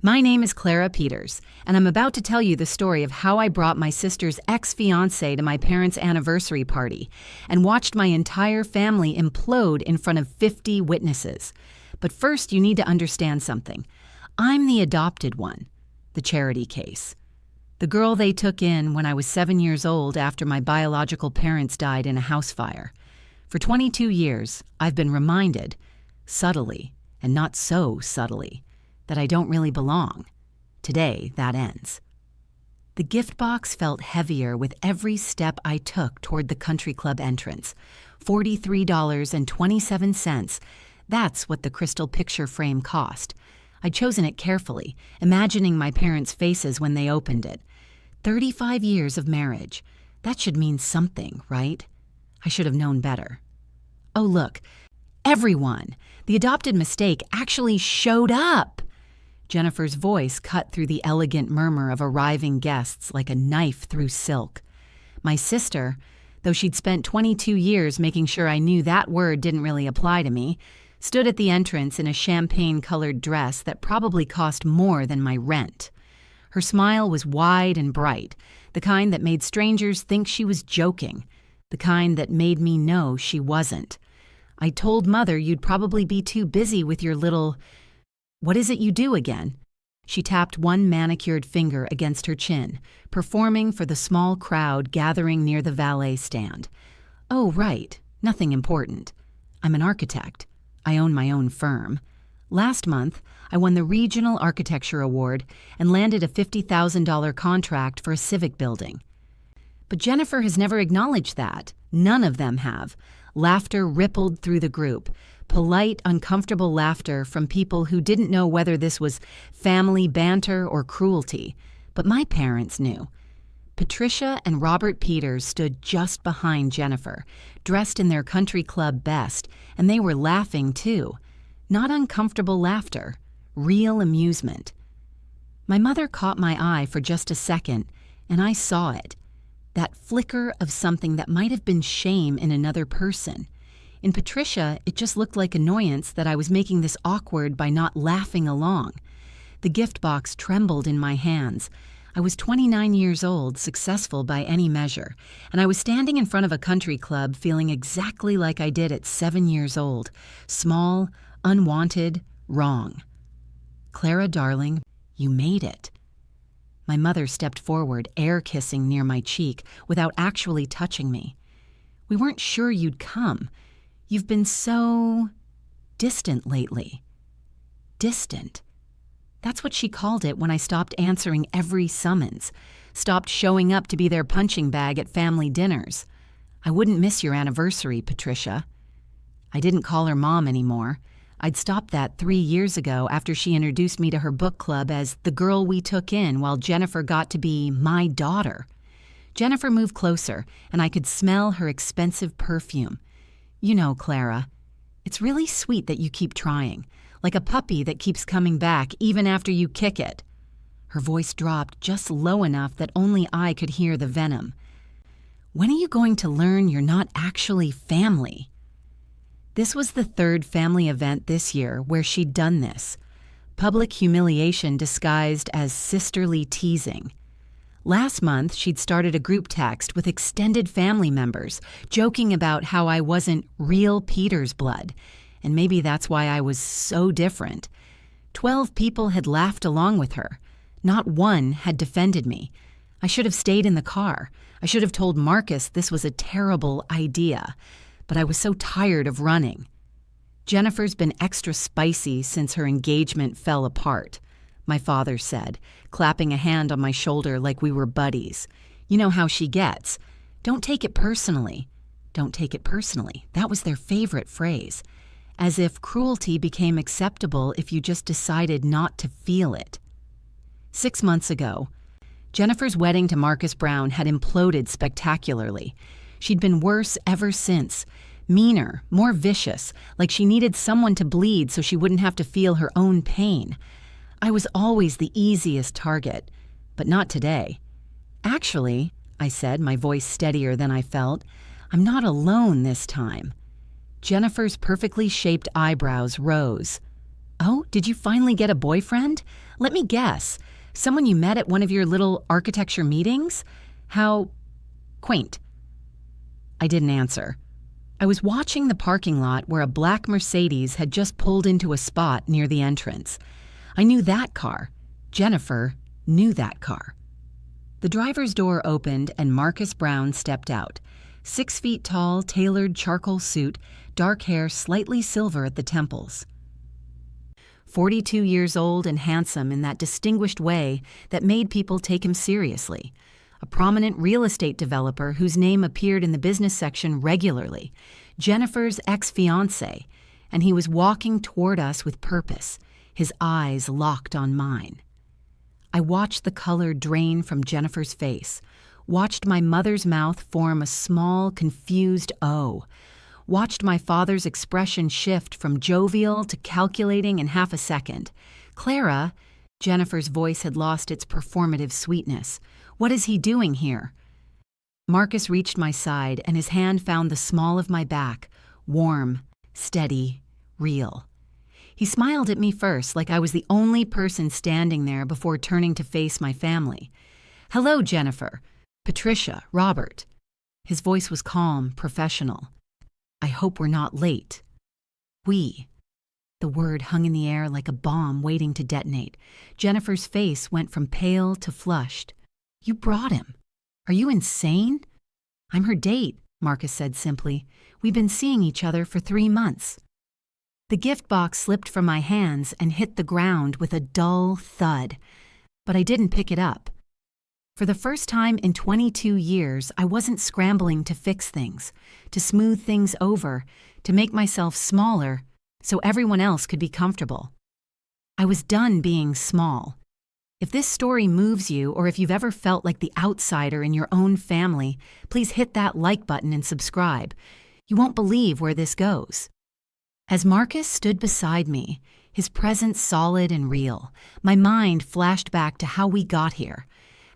My name is Clara Peters, and I'm about to tell you the story of how I brought my sister's ex-fiancé to my parents' anniversary party and watched my entire family implode in front of 50 witnesses. But first, you need to understand something. I'm the adopted one, the Charity case. The girl they took in when I was 7 years old after my biological parents died in a house fire. For 22 years, I've been reminded, subtly, and not so subtly, that I don't really belong. Today, that ends. The gift box felt heavier with every step I took toward the country club entrance. $43.27. That's what the crystal picture frame cost. I'd chosen it carefully, imagining my parents' faces when they opened it. 35 years of marriage. That should mean something, right? I should have known better. Oh, look. Everyone! The adopted mistake actually showed up! Jennifer's voice cut through the elegant murmur of arriving guests like a knife through silk. My sister, though she'd spent 22 years making sure I knew that word didn't really apply to me, stood at the entrance in a champagne-colored dress that probably cost more than my rent. Her smile was wide and bright, the kind that made strangers think she was joking, the kind that made me know she wasn't. I told Mother you'd probably be too busy with your little... What is it you do again? She tapped one manicured finger against her chin, performing for the small crowd gathering near the valet stand. Oh, right. Nothing important. I'm an architect. I own my own firm. Last month, I won the Regional Architecture Award and landed a $50,000 contract for a civic building. But Jennifer has never acknowledged that. None of them have. Laughter rippled through the group. Polite, uncomfortable laughter from people who didn't know whether this was family banter or cruelty. But my parents knew. Patricia and Robert Peters stood just behind Jennifer, dressed in their country club best, and they were laughing too. Not uncomfortable laughter, real amusement. My mother caught my eye for just a second, and I saw it. That flicker of something that might have been shame in another person. In Patricia, it just looked like annoyance that I was making this awkward by not laughing along. The gift box trembled in my hands. I was 29 years old, successful by any measure, and I was standing in front of a country club feeling exactly like I did at 7 years old. Small, unwanted, wrong. Clara, darling, you made it. My mother stepped forward, air-kissing near my cheek, without actually touching me. We weren't sure you'd come. You've been so distant lately. Distant. That's what she called it when I stopped answering every summons, stopped showing up to be their punching bag at family dinners. I wouldn't miss your anniversary, Patricia. I didn't call her Mom anymore. I'd stopped that 3 years ago after she introduced me to her book club as the girl we took in while Jennifer got to be my daughter. Jennifer moved closer, and I could smell her expensive perfume. You know, Clara, it's really sweet that you keep trying, like a puppy that keeps coming back even after you kick it. Her voice dropped just low enough that only I could hear the venom. When are you going to learn you're not actually family? This was the third family event this year where she'd done this. Public humiliation disguised as sisterly teasing. Last month, she'd started a group text with extended family members, joking about how I wasn't real Peters blood, and maybe that's why I was so different. 12 people had laughed along with her. Not one had defended me. I should have stayed in the car. I should have told Marcus this was a terrible idea, but I was so tired of running. Jennifer's been extra spicy since her engagement fell apart, my father said, clapping a hand on my shoulder like we were buddies. You know how she gets. Don't take it personally. Don't take it personally. That was their favorite phrase. As if cruelty became acceptable if you just decided not to feel it. 6 months ago, Jennifer's wedding to Marcus Brown had imploded spectacularly. She'd been worse ever since. Meaner, more vicious, like she needed someone to bleed so she wouldn't have to feel her own pain. I was always the easiest target, but not today. Actually, I said, my voice steadier than I felt, I'm not alone this time. Jennifer's perfectly shaped eyebrows rose. Oh, did you finally get a boyfriend? Let me guess. Someone you met at one of your little architecture meetings? How quaint. I didn't answer. I was watching the parking lot where a black Mercedes had just pulled into a spot near the entrance. I knew that car. Jennifer knew that car. The driver's door opened and Marcus Brown stepped out. 6 feet tall, tailored charcoal suit, dark hair slightly silver at the temples. 42 years old and handsome in that distinguished way that made people take him seriously. A prominent real estate developer whose name appeared in the business section regularly. Jennifer's ex-fiancé, and he was walking toward us with purpose, his eyes locked on mine. I watched the color drain from Jennifer's face, watched my mother's mouth form a small, confused O, watched my father's expression shift from jovial to calculating in half a second. Clara, Jennifer's voice had lost its performative sweetness. What is he doing here? Marcus reached my side and his hand found the small of my back, warm, steady, real. He smiled at me first like I was the only person standing there before turning to face my family. Hello, Jennifer. Patricia, Robert. His voice was calm, professional. I hope we're not late. We. The word hung in the air like a bomb waiting to detonate. Jennifer's face went from pale to flushed. You brought him. Are you insane? I'm her date, Marcus said simply. We've been seeing each other for 3 months. The gift box slipped from my hands and hit the ground with a dull thud. But I didn't pick it up. For the first time in 22 years, I wasn't scrambling to fix things, to smooth things over, to make myself smaller so everyone else could be comfortable. I was done being small. If this story moves you, or if you've ever felt like the outsider in your own family, please hit that like button and subscribe. You won't believe where this goes. As Marcus stood beside me, his presence solid and real, my mind flashed back to how we got here.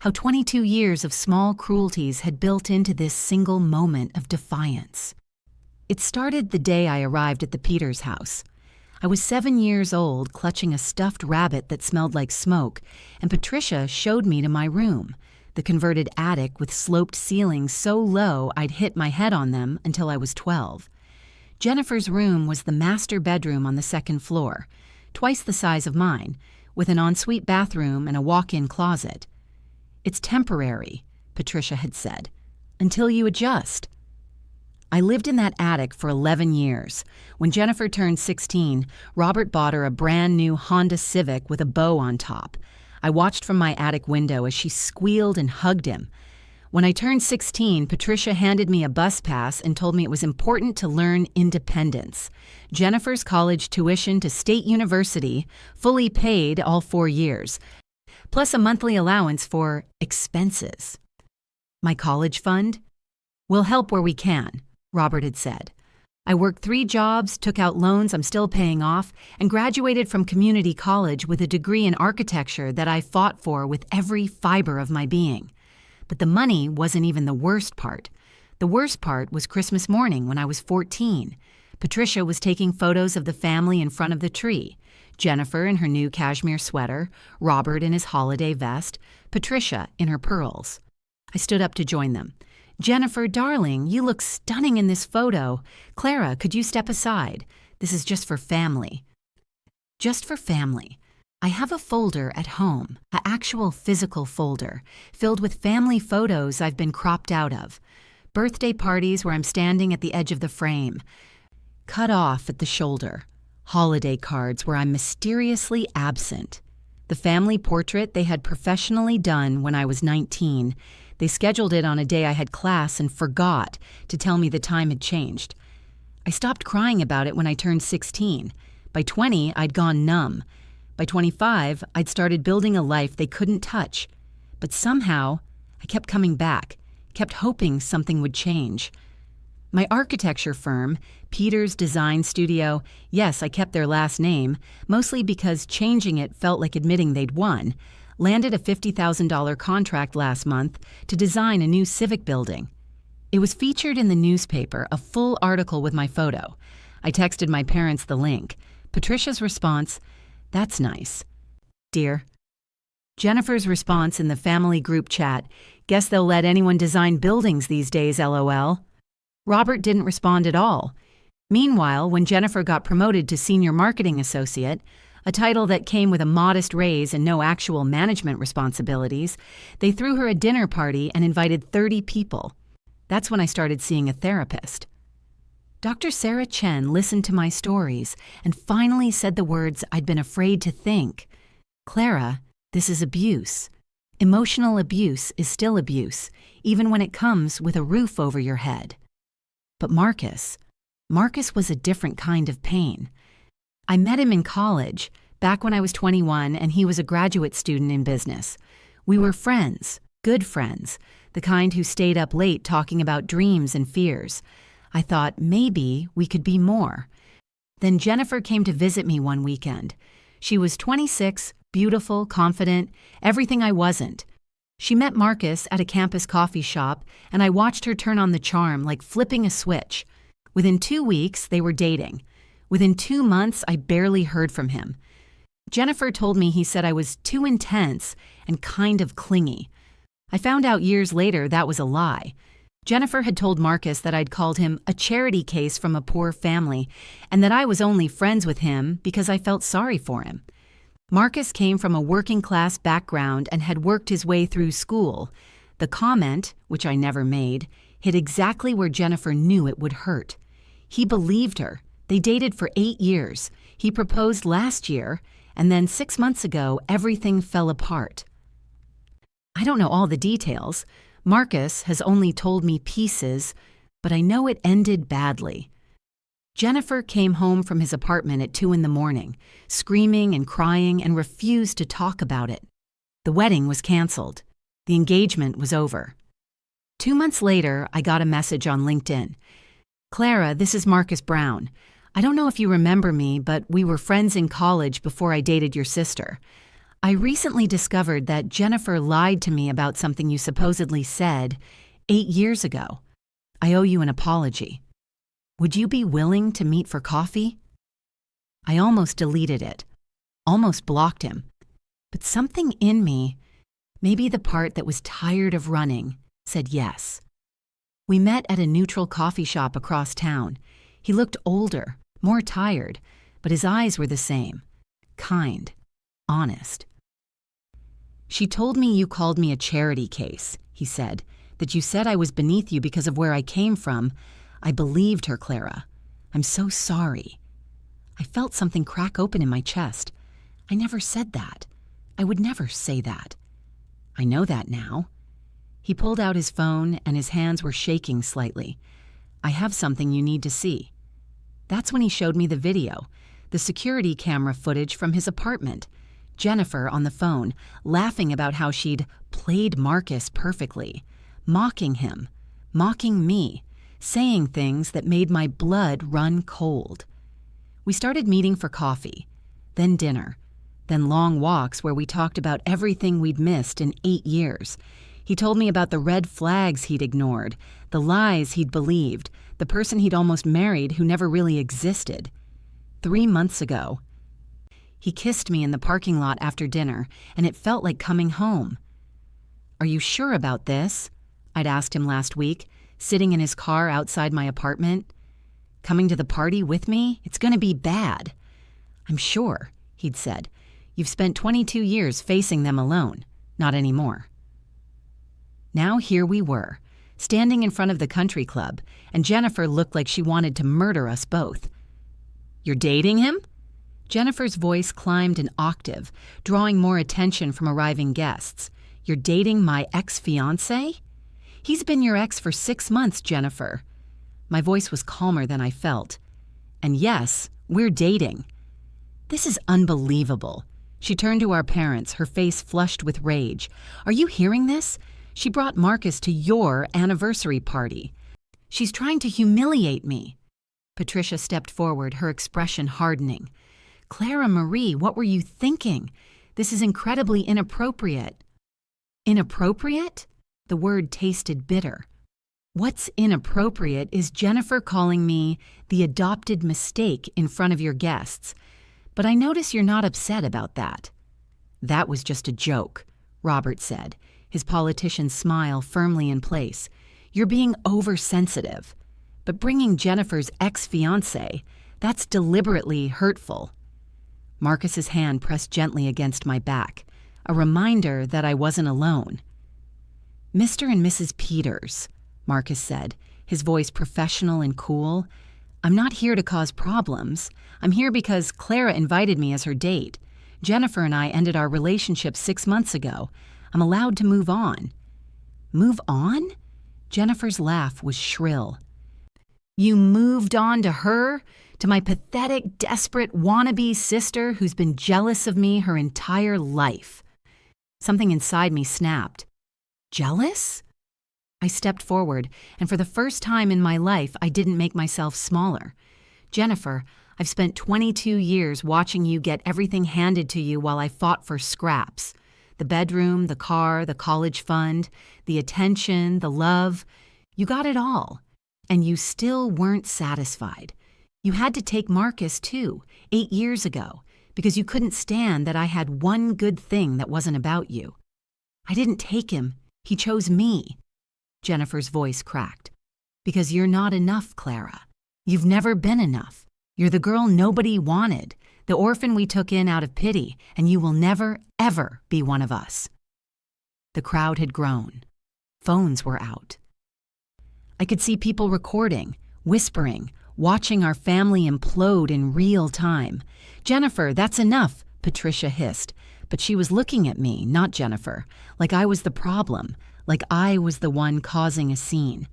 How 22 years of small cruelties had built into this single moment of defiance. It started the day I arrived at the Peters house. I was 7 years old, clutching a stuffed rabbit that smelled like smoke, and Patricia showed me to my room, the converted attic with sloped ceilings so low I'd hit my head on them until I was 12. Jennifer's room was the master bedroom on the 2nd floor, twice the size of mine, with an ensuite bathroom and a walk-in closet. It's temporary, Patricia had said, until you adjust. I lived in that attic for 11 years. When Jennifer turned 16, Robert bought her a brand new Honda Civic with a bow on top. I watched from my attic window as she squealed and hugged him. When I turned 16, Patricia handed me a bus pass and told me it was important to learn independence. Jennifer's college tuition to State University, fully paid all 4 years, plus a monthly allowance for expenses. My college fund? We'll help where we can, Robert had said. I worked 3 jobs, took out loans I'm still paying off, and graduated from community college with a degree in architecture that I fought for with every fiber of my being. But the money wasn't even the worst part. The worst part was Christmas morning when I was 14. Patricia was taking photos of the family in front of the tree. Jennifer in her new cashmere sweater, Robert in his holiday vest, Patricia in her pearls. I stood up to join them. Jennifer, darling, you look stunning in this photo. Clara, could you step aside? This is just for family. Just for family. I have a folder at home, an actual physical folder, filled with family photos I've been cropped out of. Birthday parties where I'm standing at the edge of the frame, cut off at the shoulder. Holiday cards where I'm mysteriously absent. The family portrait they had professionally done when I was 19. They scheduled it on a day I had class and forgot to tell me the time had changed. I stopped crying about it when I turned 16. By 20, I'd gone numb. By 25, I'd started building a life they couldn't touch. But somehow, I kept coming back, kept hoping something would change. My architecture firm, Peters Design Studio, yes, I kept their last name, mostly because changing it felt like admitting they'd won, landed a $50,000 contract last month to design a new civic building. It was featured in the newspaper, a full article with my photo. I texted my parents the link. Patricia's response, That's nice. Dear. Jennifer's response in the family group chat, guess they'll let anyone design buildings these days, LOL. Robert didn't respond at all. Meanwhile, when Jennifer got promoted to senior marketing associate, a title that came with a modest raise and no actual management responsibilities, they threw her a dinner party and invited 30 people. That's when I started seeing a therapist. Dr. Sarah Chen listened to my stories and finally said the words I'd been afraid to think. Clara, this is abuse. Emotional abuse is still abuse, even when it comes with a roof over your head. But Marcus was a different kind of pain. I met him in college, back when I was 21 and he was a graduate student in business. We were friends, good friends, the kind who stayed up late talking about dreams and fears. I thought maybe we could be more. Then Jennifer came to visit me one weekend. She was 26, beautiful, confident, everything I wasn't. She met Marcus at a campus coffee shop, and I watched her turn on the charm like flipping a switch. Within 2 weeks, they were dating. Within 2 months, I barely heard from him. Jennifer told me he said I was too intense and kind of clingy. I found out years later that was a lie. Jennifer had told Marcus that I'd called him a charity case from a poor family and that I was only friends with him because I felt sorry for him. Marcus came from a working-class background and had worked his way through school. The comment, which I never made, hit exactly where Jennifer knew it would hurt. He believed her. They dated for 8 years. He proposed last year, and then 6 months ago, everything fell apart. I don't know all the details. Marcus has only told me pieces, but I know it ended badly. Jennifer came home from his apartment at 2 a.m, screaming and crying and refused to talk about it. The wedding was canceled. The engagement was over. 2 months later, I got a message on LinkedIn. Clara, this is Marcus Brown. I don't know if you remember me, but we were friends in college before I dated your sister. I recently discovered that Jennifer lied to me about something you supposedly said 8 years ago. I owe you an apology. Would you be willing to meet for coffee? I almost deleted it, almost blocked him. But something in me, maybe the part that was tired of running, said yes. We met at a neutral coffee shop across town. He looked older, more tired, but his eyes were the same. Kind, honest. She told me you called me a charity case, he said, that you said I was beneath you because of where I came from. I believed her, Clara. I'm so sorry. I felt something crack open in my chest. I never said that. I would never say that. I know that now. He pulled out his phone and his hands were shaking slightly. I have something you need to see. That's when he showed me the video, the security camera footage from his apartment. Jennifer on the phone, laughing about how she'd played Marcus perfectly, mocking him, mocking me, saying things that made my blood run cold. We started meeting for coffee, then dinner, then long walks where we talked about everything we'd missed in 8 years. He told me about the red flags he'd ignored, the lies he'd believed, the person he'd almost married who never really existed. 3 months ago, he kissed me in the parking lot after dinner, and it felt like coming home. Are you sure about this? I'd asked him last week, sitting in his car outside my apartment. Coming to the party with me? It's going to be bad. I'm sure, he'd said. You've spent 22 years facing them alone. Not anymore. Now here we were, standing in front of the country club, and Jennifer looked like she wanted to murder us both. You're dating him? Jennifer's voice climbed an octave, drawing more attention from arriving guests. You're dating my ex-fiancé? He's been your ex for 6 months, Jennifer. My voice was calmer than I felt. And yes, we're dating. This is unbelievable. She turned to our parents, her face flushed with rage. Are you hearing this? She brought Marcus to your anniversary party. She's trying to humiliate me. Patricia stepped forward, her expression hardening. Clara Marie, what were you thinking? This is incredibly inappropriate. Inappropriate? The word tasted bitter. What's inappropriate is Jennifer calling me the adopted mistake in front of your guests. But I notice you're not upset about that." "That was just a joke," Robert said, his politician smile firmly in place. "You're being oversensitive. But bringing Jennifer's ex-fiancé, that's deliberately hurtful." Marcus's hand pressed gently against my back, a reminder that I wasn't alone. "Mr. and Mrs. Peters," Marcus said, his voice professional and cool, "I'm not here to cause problems. I'm here because Clara invited me as her date. Jennifer and I ended our relationship 6 months ago. I'm allowed to move on." "Move on?" Jennifer's laugh was shrill. "You moved on to her? To my pathetic, desperate, wannabe sister who's been jealous of me her entire life?" Something inside me snapped. "Jealous?" I stepped forward, and for the first time in my life, I didn't make myself smaller. "Jennifer, I've spent 22 years watching you get everything handed to you while I fought for scraps. The bedroom, the car, the college fund, the attention, the love. You got it all. And you still weren't satisfied. You had to take Marcus, too, 8 years ago, because you couldn't stand that I had one good thing that wasn't about you. I didn't take him. He chose me." Jennifer's voice cracked. "Because you're not enough, Clara. You've never been enough. You're the girl nobody wanted, the orphan we took in out of pity, and you will never, ever be one of us." The crowd had grown. Phones were out. I could see people recording, whispering, watching our family implode in real time. "Jennifer, that's enough," Patricia hissed, but she was looking at me, not Jennifer, like I was the problem, like I was the one causing a scene.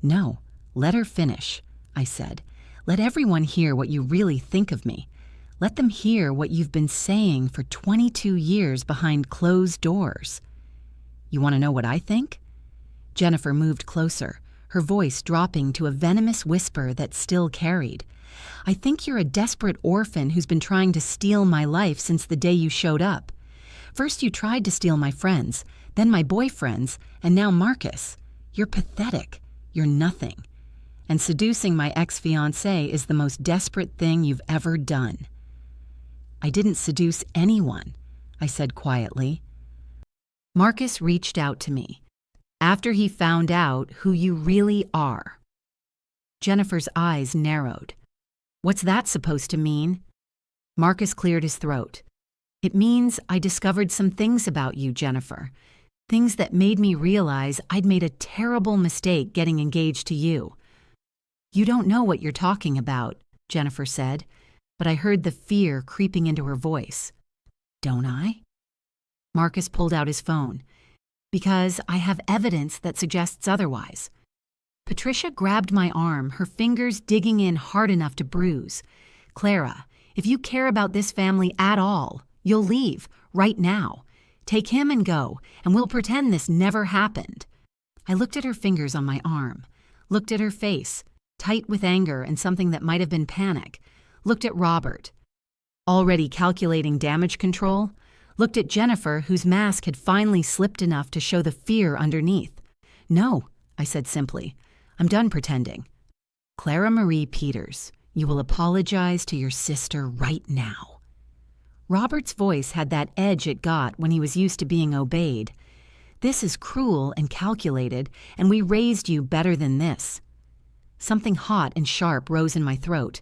"No, let her finish," I said. "Let everyone hear what you really think of me. Let them hear what you've been saying for 22 years behind closed doors." "You want to know what I think?" Jennifer moved closer, her voice dropping to a venomous whisper that still carried. "I think you're a desperate orphan who's been trying to steal my life since the day you showed up. First you tried to steal my friends, then my boyfriends, and now Marcus. You're pathetic. You're nothing. And seducing my ex-fiancé is the most desperate thing you've ever done." "I didn't seduce anyone," I said quietly. "Marcus reached out to me after he found out who you really are." Jennifer's eyes narrowed. "What's that supposed to mean?" Marcus cleared his throat. "It means I discovered some things about you, Jennifer. Things that made me realize I'd made a terrible mistake getting engaged to you." "You don't know what you're talking about," Jennifer said, but I heard the fear creeping into her voice. "Don't I?" Marcus pulled out his phone. "Because I have evidence that suggests otherwise." Patricia grabbed my arm, her fingers digging in hard enough to bruise. "Clara, if you care about this family at all, you'll leave, right now. Take him and go, and we'll pretend this never happened." I looked at her fingers on my arm, looked at her face, tight with anger and something that might have been panic, looked at Robert, already calculating damage control, looked at Jennifer, whose mask had finally slipped enough to show the fear underneath. "No," I said simply. "I'm done pretending. Clara Marie Peters, you will apologize to your sister right now." Robert's voice had that edge it got when he was used to being obeyed. "This is cruel and calculated, and we raised you better than this." Something hot and sharp rose in my throat.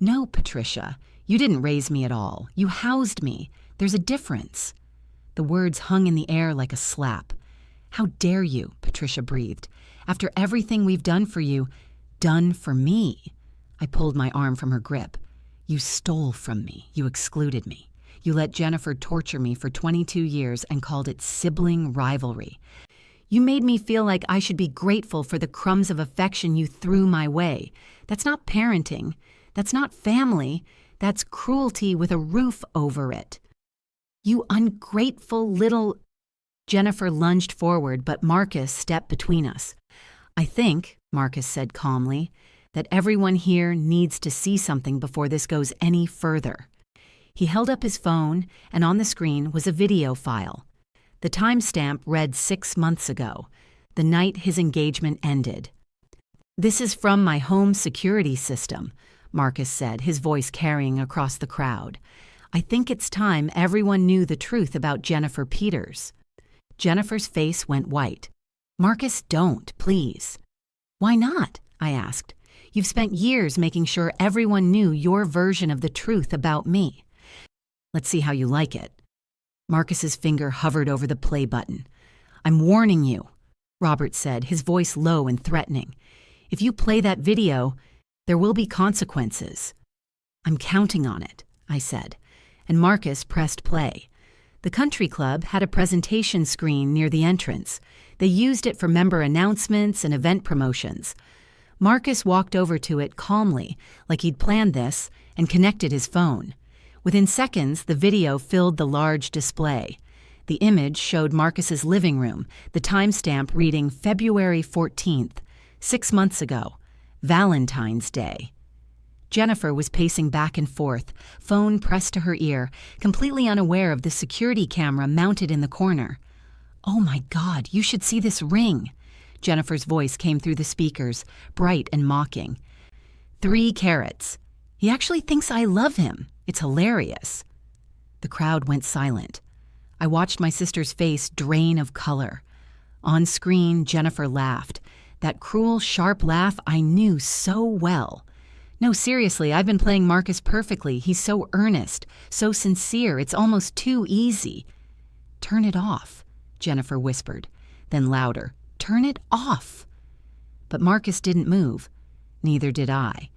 "No, Patricia, you didn't raise me at all. You housed me. There's a difference." The words hung in the air like a slap. "How dare you," Patricia breathed. "After everything we've done for you, done for me." I pulled my arm from her grip. "You stole from me. You excluded me. You let Jennifer torture me for 22 years and called it sibling rivalry. You made me feel like I should be grateful for the crumbs of affection you threw my way. That's not parenting. That's not family. That's cruelty with a roof over it. You ungrateful little—" Jennifer lunged forward, but Marcus stepped between us. "I think," Marcus said calmly, "that everyone here needs to see something before this goes any further." He held up his phone, and on the screen was a video file. The timestamp read 6 months ago, the night his engagement ended. "This is from my home security system," Marcus said, his voice carrying across the crowd. "I think it's time everyone knew the truth about Jennifer Peters." Jennifer's face went white. "Marcus, don't, please." "Why not?" I asked. "You've spent years making sure everyone knew your version of the truth about me. Let's see how you like it." Marcus's finger hovered over the play button. "I'm warning you," Robert said, his voice low and threatening. "If you play that video, there will be consequences." "I'm counting on it," I said, and Marcus pressed play. The country club had a presentation screen near the entrance. They used it for member announcements and event promotions. Marcus walked over to it calmly, like he'd planned this, and connected his phone. Within seconds, the video filled the large display. The image showed Marcus's living room, the timestamp reading February 14th, 6 months ago, Valentine's Day. Jennifer was pacing back and forth, phone pressed to her ear, completely unaware of the security camera mounted in the corner. "Oh my God, you should see this ring." Jennifer's voice came through the speakers, bright and mocking. 3 carats. He actually thinks I love him. It's hilarious." The crowd went silent. I watched my sister's face drain of color. On screen, Jennifer laughed. That cruel, sharp laugh I knew so well. "No, seriously, I've been playing Marcus perfectly. He's so earnest, so sincere, it's almost too easy." "Turn it off," Jennifer whispered. Then louder, "Turn it off." But Marcus didn't move. Neither did I.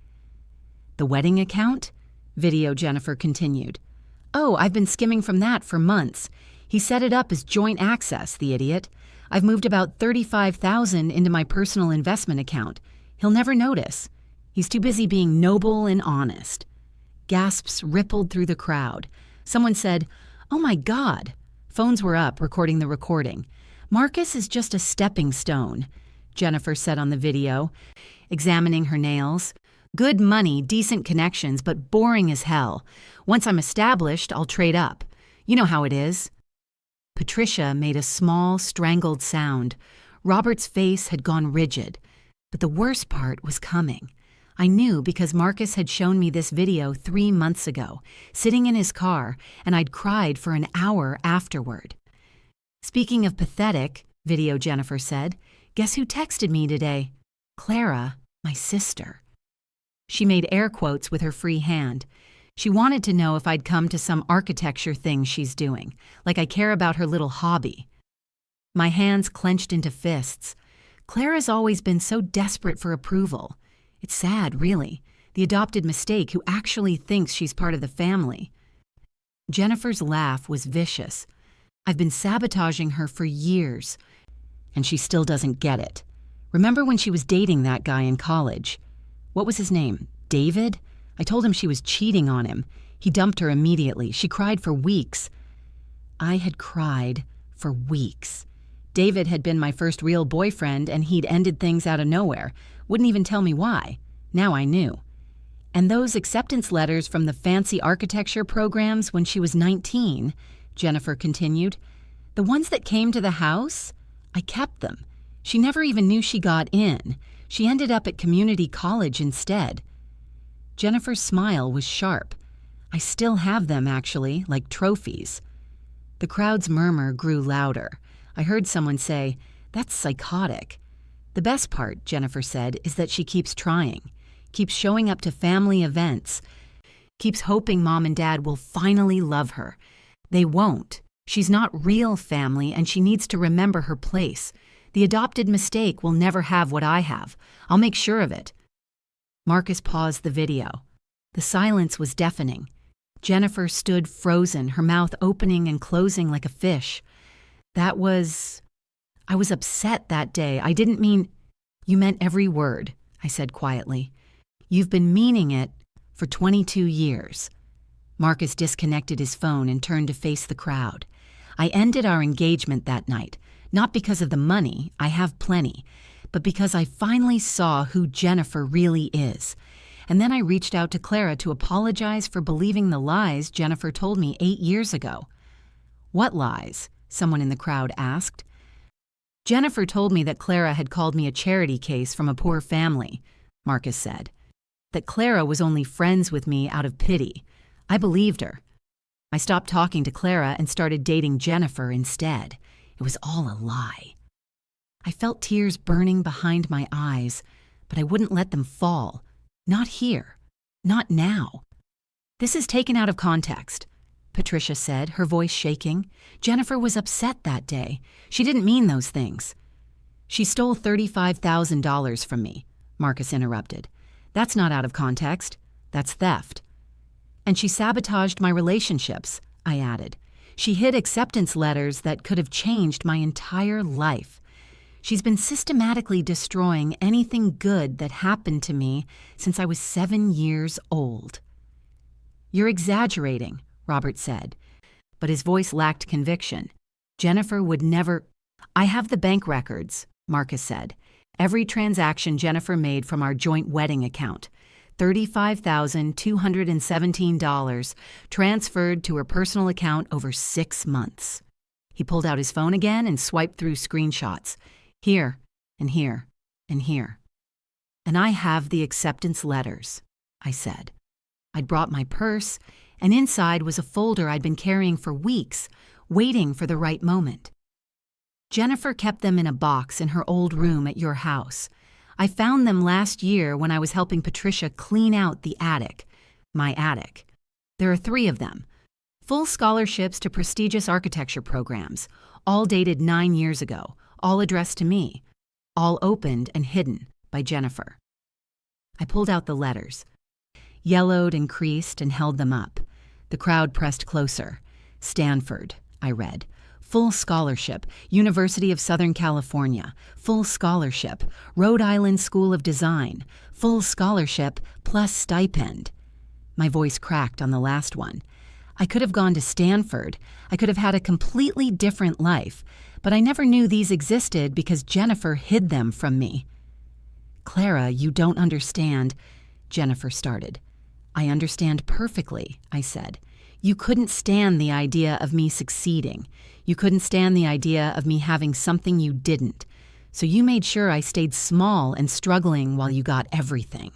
"The wedding account?" Video Jennifer continued. "Oh, I've been skimming from that for months. He set it up as joint access, the idiot. I've moved about $35,000 into my personal investment account. He'll never notice. He's too busy being noble and honest." Gasps rippled through the crowd. Someone said, "Oh my God." Phones were up, recording the recording. "Marcus is just a stepping stone," Jennifer said on the video, examining her nails. "Good money, decent connections, but boring as hell. Once I'm established, I'll trade up. You know how it is." Patricia made a small, strangled sound. Robert's face had gone rigid. But the worst part was coming. I knew because Marcus had shown me this video 3 months ago, sitting in his car, and I'd cried for an hour afterward. "Speaking of pathetic," Video Jennifer said, "guess who texted me today? Clara, my sister." She made air quotes with her free hand. She wanted to know if I'd come to some architecture thing she's doing, like I care about her little hobby. My hands clenched into fists. Clara's always been so desperate for approval. It's sad, really, the adopted mistake who actually thinks she's part of the family. Jennifer's laugh was vicious. I've been sabotaging her for years, and she still doesn't get it. Remember when she was dating that guy in college? What was his name? David? I told him she was cheating on him. He dumped her immediately. She cried for weeks. I had cried for weeks. David had been my first real boyfriend, and he'd ended things out of nowhere. Wouldn't even tell me why. Now I knew. And those acceptance letters from the fancy architecture programs when she was 19, Jennifer continued, the ones that came to the house, I kept them. She never even knew she got in. She ended up at community college instead. Jennifer's smile was sharp. I still have them, actually, like trophies. The crowd's murmur grew louder. I heard someone say, "That's psychotic." "The best part," Jennifer said, "is that she keeps trying, keeps showing up to family events, keeps hoping Mom and Dad will finally love her. They won't. She's not real family, and she needs to remember her place. The adopted mistake will never have what I have. I'll make sure of it." Marcus paused the video. The silence was deafening. Jennifer stood frozen, her mouth opening and closing like a fish. I was upset that day. I didn't mean... "You meant every word," I said quietly. "You've been meaning it for 22 years. Marcus disconnected his phone and turned to face the crowd. I ended our engagement that night, not because of the money, I have plenty, but because I finally saw who Jennifer really is. And then I reached out to Clara to apologize for believing the lies Jennifer told me 8 years ago." "What lies?" someone in the crowd asked. "Jennifer told me that Clara had called me a charity case from a poor family," Marcus said. that Clara was only friends with me out of pity. I believed her. I stopped talking to Clara and started dating Jennifer instead. It was all a lie. I felt tears burning behind my eyes, but I wouldn't let them fall. Not here. Not now. This is taken out of context, Patricia said, her voice shaking. Jennifer was upset that day. She didn't mean those things. She stole $35,000 from me, Marcus interrupted. That's not out of context. That's theft. And she sabotaged my relationships, I added. She hid acceptance letters that could have changed my entire life. She's been systematically destroying anything good that happened to me since I was 7 years old. You're exaggerating, Robert said, but his voice lacked conviction. Jennifer would never— I have the bank records, Marcus said. Every transaction Jennifer made from our joint wedding account. $35,217 transferred to her personal account over 6 months. He pulled out his phone again and swiped through screenshots. Here, and here, and here. And I have the acceptance letters, I said. I'd brought my purse, and inside was a folder I'd been carrying for weeks, waiting for the right moment. Jennifer kept them in a box in her old room at your house. I found them last year when I was helping Patricia clean out the attic, my attic. There are 3 of them. Full scholarships to prestigious architecture programs, all dated 9 years ago, all addressed to me, all opened and hidden by Jennifer. I pulled out the letters, yellowed and creased, and held them up. The crowd pressed closer. Stanford, I read. Full scholarship, University of Southern California. Full scholarship, Rhode Island School of Design. Full scholarship plus stipend. My voice cracked on the last one. I could have gone to Stanford. I could have had a completely different life, but I never knew these existed because Jennifer hid them from me. Clara, you don't understand, Jennifer started. I understand perfectly, I said. You couldn't stand the idea of me succeeding. You couldn't stand the idea of me having something you didn't. So you made sure I stayed small and struggling while you got everything.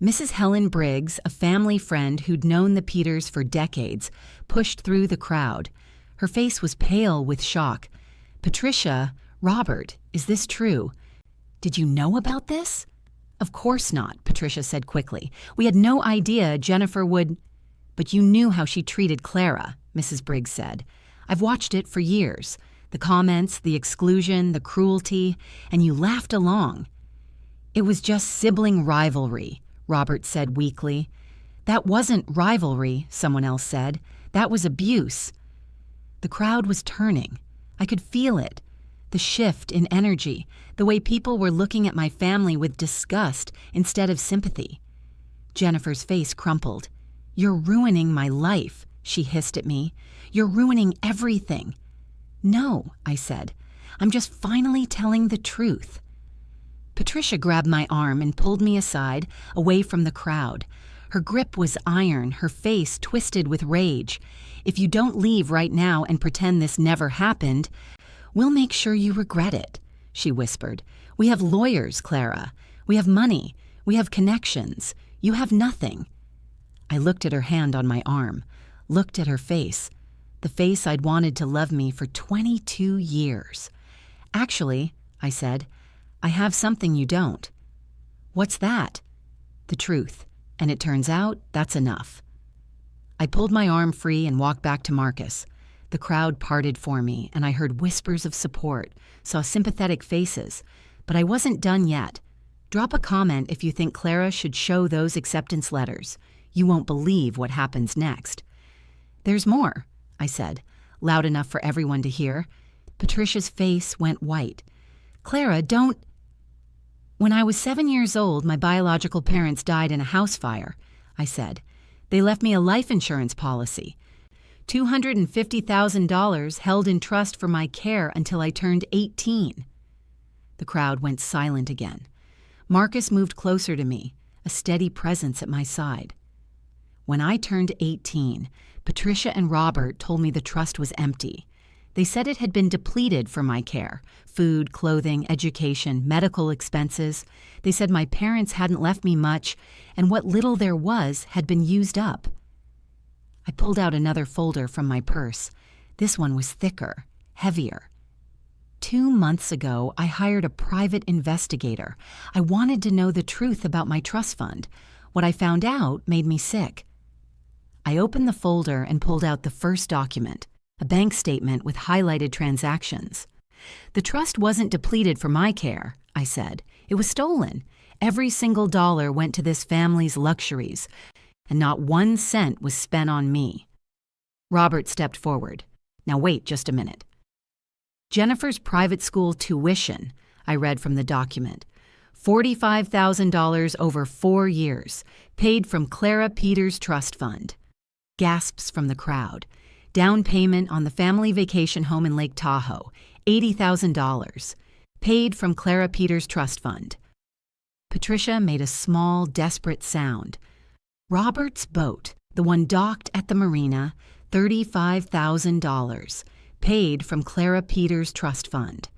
Mrs. Helen Briggs, a family friend who'd known the Peters for decades, pushed through the crowd. Her face was pale with shock. Patricia, Robert, is this true? Did you know about this? Of course not, Patricia said quickly. We had no idea Jennifer would— But you knew how she treated Clara, Mrs. Briggs said. I've watched it for years. The comments, the exclusion, the cruelty, and you laughed along. It was just sibling rivalry, Robert said weakly. That wasn't rivalry, someone else said. That was abuse. The crowd was turning. I could feel it. The shift in energy, the way people were looking at my family with disgust instead of sympathy. Jennifer's face crumpled. You're ruining my life, she hissed at me. You're ruining everything. No, I said. I'm just finally telling the truth. Patricia grabbed my arm and pulled me aside, away from the crowd. Her grip was iron, her face twisted with rage. If you don't leave right now and pretend this never happened, we'll make sure you regret it, she whispered. We have lawyers, Clara. We have money. We have connections. You have nothing. I looked at her hand on my arm, looked at her face, the face I'd wanted to love me for 22 years. Actually, I said, I have something you don't. What's that? The truth, and it turns out that's enough. I pulled my arm free and walked back to Marcus. The crowd parted for me, and I heard whispers of support, saw sympathetic faces, but I wasn't done yet. Drop a comment if you think Clara should show those acceptance letters. You won't believe what happens next. There's more, I said, loud enough for everyone to hear. Patricia's face went white. Clara, don't— When I was 7 years old, my biological parents died in a house fire, I said. They left me a life insurance policy. $250,000 held in trust for my care until I turned 18. The crowd went silent again. Marcus moved closer to me, a steady presence at my side. When I turned 18, Patricia and Robert told me the trust was empty. They said it had been depleted for my care: food, clothing, education, medical expenses. They said my parents hadn't left me much, and what little there was had been used up. I pulled out another folder from my purse. This one was thicker, heavier. 2 months ago, I hired a private investigator. I wanted to know the truth about my trust fund. What I found out made me sick. I opened the folder and pulled out the first document, a bank statement with highlighted transactions. The trust wasn't depleted for my care, I said. It was stolen. Every single dollar went to this family's luxuries, and not 1 cent was spent on me. Robert stepped forward. Now wait just a minute. Jennifer's private school tuition, I read from the document. $45,000 over 4 years, paid from Clara Peters' trust fund. Gasps from the crowd. Down payment on the family vacation home in Lake Tahoe, $80,000, paid from Clara Peters' trust fund. Patricia made a small, desperate sound. Robert's boat, the one docked at the marina, $35,000, paid from Clara Peters' trust fund.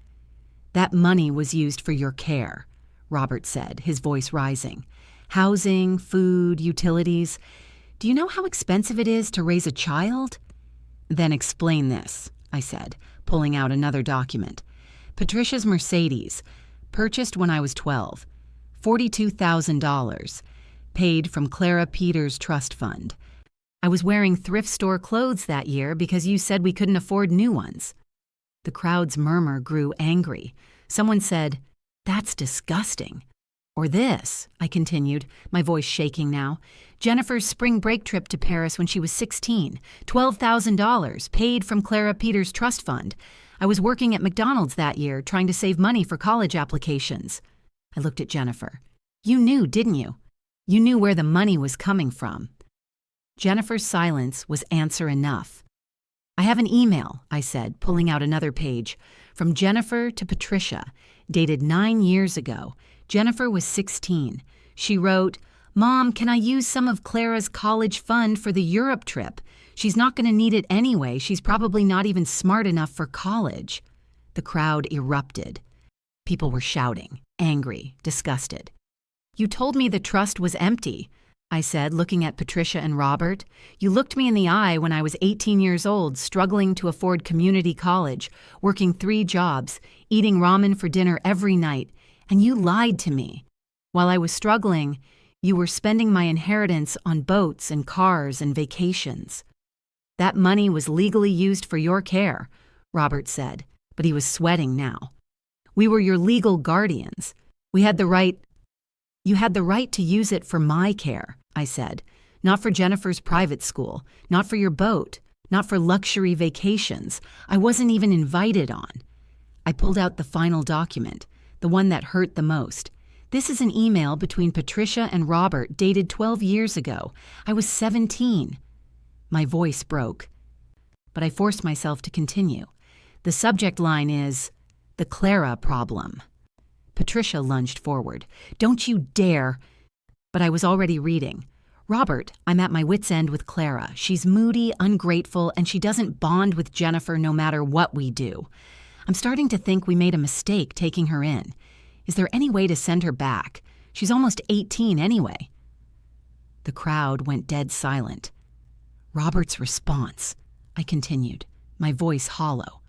That money was used for your care, Robert said, his voice rising. Housing, food, utilities. Do you know how expensive it is to raise a child? Then explain this, I said, pulling out another document. Patricia's Mercedes, purchased when I was 12, $42,000, paid from Clara Peters' trust fund. I was wearing thrift store clothes that year because you said we couldn't afford new ones. The crowd's murmur grew angry. Someone said, "That's disgusting." Or this, I continued, my voice shaking now. Jennifer's spring break trip to Paris when she was 16, $12,000, paid from Clara Peters' trust fund. I was working at McDonald's that year, trying to save money for college applications. I looked at Jennifer. You knew, didn't you? You knew where the money was coming from. Jennifer's silence was answer enough. I have an email, I said, pulling out another page, from Jennifer to Patricia, dated 9 years ago. Jennifer was 16. She wrote, "Mom, can I use some of Clara's college fund for the Europe trip? She's not going to need it anyway. She's probably not even smart enough for college." The crowd erupted. People were shouting, angry, disgusted. "You told me the trust was empty," I said, looking at Patricia and Robert. "You looked me in the eye when I was 18 years old, struggling to afford community college, working 3 jobs, eating ramen for dinner every night, and you lied to me. While I was struggling, you were spending my inheritance on boats and cars and vacations. That money was legally used for your care," Robert said, but he was sweating now. "We were your legal guardians. You had the right to use it for my care," I said, "not for Jennifer's private school, not for your boat, not for luxury vacations. I wasn't even invited on." I pulled out the final document, the one that hurt the most. This is an email between Patricia and Robert dated 12 years ago. I was 17. My voice broke, but I forced myself to continue. The subject line is, "The Clara problem." Patricia lunged forward. "Don't you dare!" But I was already reading. "Robert, I'm at my wit's end with Clara. She's moody, ungrateful, and she doesn't bond with Jennifer no matter what we do. I'm starting to think we made a mistake taking her in. Is there any way to send her back? She's almost 18 anyway." The crowd went dead silent. Robert's response, I continued, my voice hollow.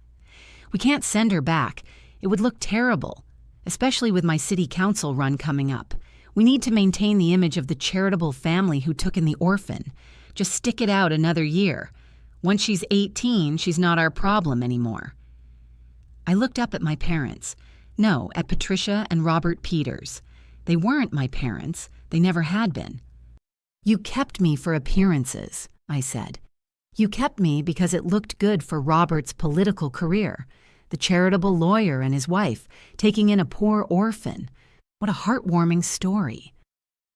"We can't send her back. It would look terrible, especially with my city council run coming up. We need to maintain the image of the charitable family who took in the orphan. Just stick it out another year. Once she's 18, she's not our problem anymore." I looked up at my parents. No, at Patricia and Robert Peters. They weren't my parents. They never had been. "You kept me for appearances," I said. "You kept me because it looked good for Robert's political career. The charitable lawyer and his wife, taking in a poor orphan. What a heartwarming story."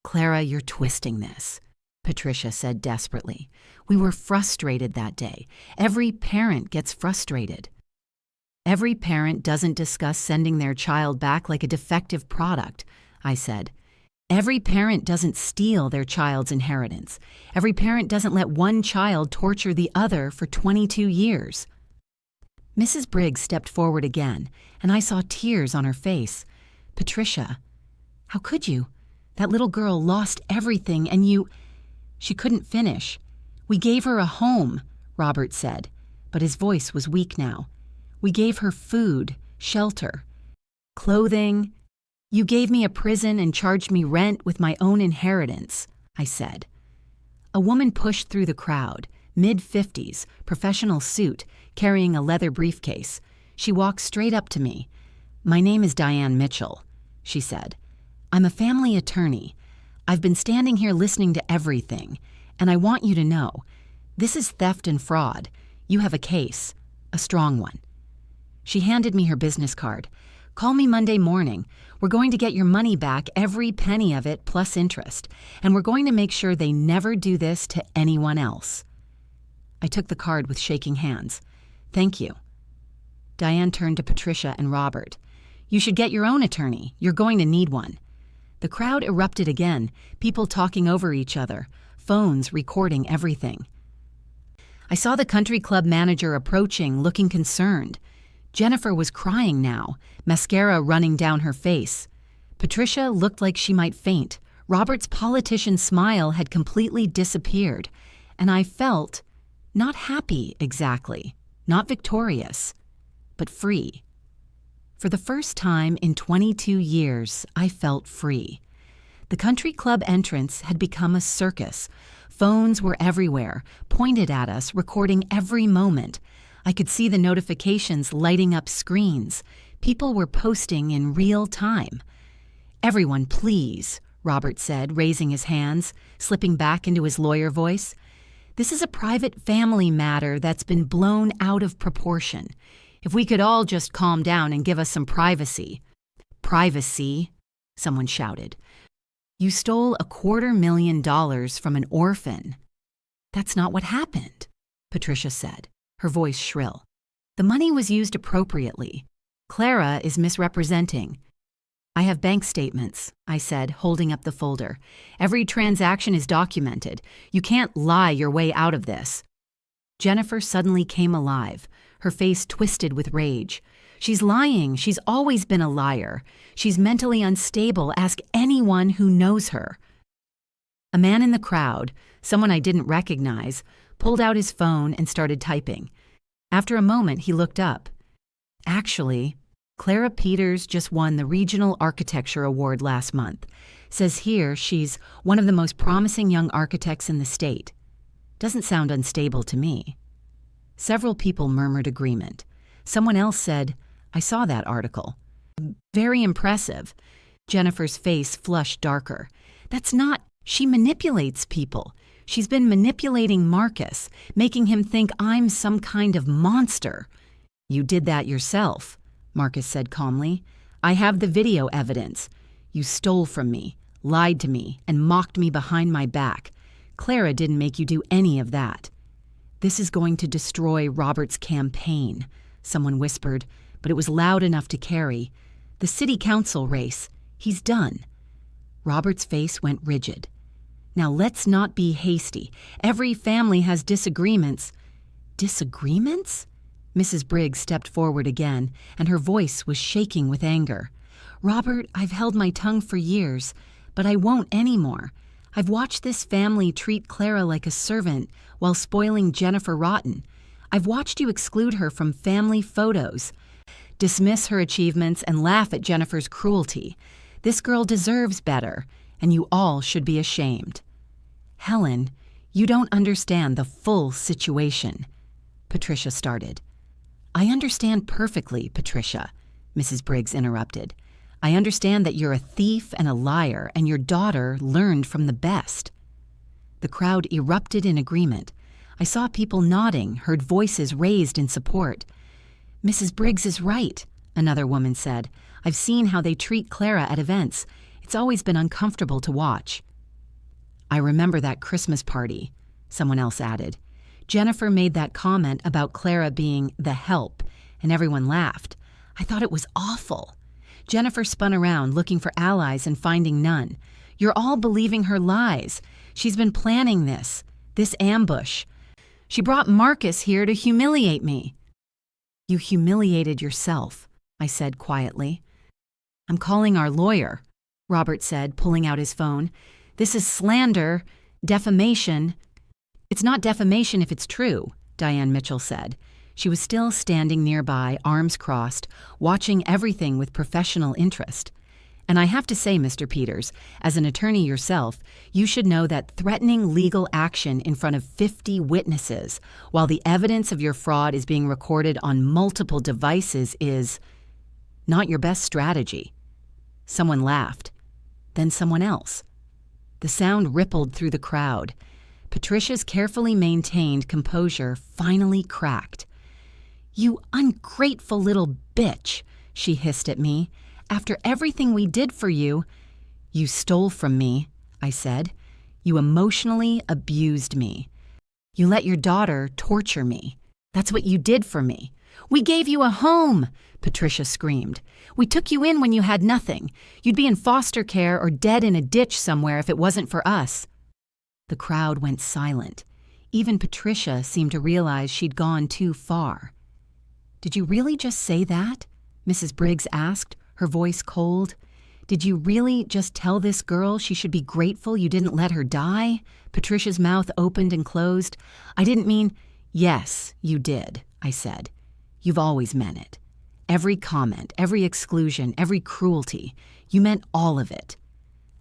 "Clara, you're twisting this," Patricia said desperately. "We were frustrated that day. Every parent gets frustrated." "Every parent doesn't discuss sending their child back like a defective product," I said. "Every parent doesn't steal their child's inheritance. Every parent doesn't let one child torture the other for 22 years. Mrs. Briggs stepped forward again, and I saw tears on her face. "Patricia, how could you? That little girl lost everything, and you—" She couldn't finish. "We gave her a home," Robert said, but his voice was weak now. "We gave her food, shelter, clothing. You gave me a prison and charged me rent with my own inheritance," I said. A woman pushed through the crowd, mid-50s, professional suit, carrying a leather briefcase. She walked straight up to me. "My name is Diane Mitchell," she said. "I'm a family attorney. I've been standing here listening to everything, and I want you to know, this is theft and fraud. You have a case, a strong one." She handed me her business card. "Call me Monday morning. We're going to get your money back, every penny of it plus interest, and we're going to make sure they never do this to anyone else." I took the card with shaking hands. "Thank you." Diane turned to Patricia and Robert. "You should get your own attorney. You're going to need one." The crowd erupted again, people talking over each other, phones recording everything. I saw the country club manager approaching, looking concerned. Jennifer was crying now, mascara running down her face. Patricia looked like she might faint. Robert's politician smile had completely disappeared, and I felt not happy exactly, not victorious, but free. For the first time in 22 years, I felt free. The country club entrance had become a circus. Phones were everywhere, pointed at us, recording every moment. I could see the notifications lighting up screens. People were posting in real time. "Everyone, please," Robert said, raising his hands, slipping back into his lawyer voice. "This is a private family matter that's been blown out of proportion. If we could all just calm down and give us some privacy." "Privacy," someone shouted. "You stole $250,000 from an orphan." "That's not what happened," Patricia said, her voice shrill. "The money was used appropriately. Clara is misrepresenting." "I have bank statements," I said, holding up the folder. "Every transaction is documented. You can't lie your way out of this." Jennifer suddenly came alive, her face twisted with rage. "She's lying. She's always been a liar. She's mentally unstable. Ask anyone who knows her." A man in the crowd, someone I didn't recognize, pulled out his phone and started typing. After a moment, he looked up. "Actually, Clara Peters just won the Regional Architecture Award last month. Says here she's one of the most promising young architects in the state. Doesn't sound unstable to me." Several people murmured agreement. Someone else said, "I saw that article. Very impressive." Jennifer's face flushed darker. "That's not— She manipulates people. She's been manipulating Marcus, making him think I'm some kind of monster." "You did that yourself," Marcus said calmly. "I have the video evidence. You stole from me, lied to me, and mocked me behind my back. Clara didn't make you do any of that." "This is going to destroy Robert's campaign," someone whispered, but it was loud enough to carry. "The city council race. He's done." Robert's face went rigid. "Now let's not be hasty. Every family has disagreements." "Disagreements?" Mrs. Briggs stepped forward again, and her voice was shaking with anger. "Robert, I've held my tongue for years, but I won't anymore. I've watched this family treat Clara like a servant while spoiling Jennifer rotten. I've watched you exclude her from family photos, dismiss her achievements, and laugh at Jennifer's cruelty. This girl deserves better, and you all should be ashamed." "Helen, you don't understand the full situation," Patricia started. "I understand perfectly, Patricia," Mrs. Briggs interrupted. "I understand that you're a thief and a liar, and your daughter learned from the best." The crowd erupted in agreement. I saw people nodding, heard voices raised in support. "Mrs. Briggs is right," another woman said. "I've seen how they treat Clara at events. It's always been uncomfortable to watch." "I remember that Christmas party," someone else added. "Jennifer made that comment about Clara being the help, and everyone laughed. I thought it was awful. Jennifer spun around looking for allies and finding none. You're all believing her lies. She's been planning this ambush. She brought Marcus here to humiliate me." You humiliated yourself, I said quietly. I'm calling our lawyer, Robert said, pulling out his phone. This is slander, defamation. It's not defamation if it's true, Diane Mitchell said. She was still standing nearby, arms crossed, watching everything with professional interest. And I have to say, Mr. Peters, as an attorney yourself, you should know that threatening legal action in front of 50 witnesses while the evidence of your fraud is being recorded on multiple devices is not your best strategy. Someone laughed. Then someone else. The sound rippled through the crowd. Patricia's carefully maintained composure finally cracked. You ungrateful little bitch, she hissed at me. After everything we did for you, you stole from me, I said. You emotionally abused me. You let your daughter torture me. That's what you did for me. We gave you a home, Patricia screamed. We took you in when you had nothing. You'd be in foster care or dead in a ditch somewhere if it wasn't for us. The crowd went silent. Even Patricia seemed to realize she'd gone too far. Did you really just say that? Mrs. Briggs asked, her voice cold. Did you really just tell this girl she should be grateful you didn't let her die? Patricia's mouth opened and closed. I didn't mean, yes, you did, I said. You've always meant it. Every comment, every exclusion, every cruelty, you meant all of it.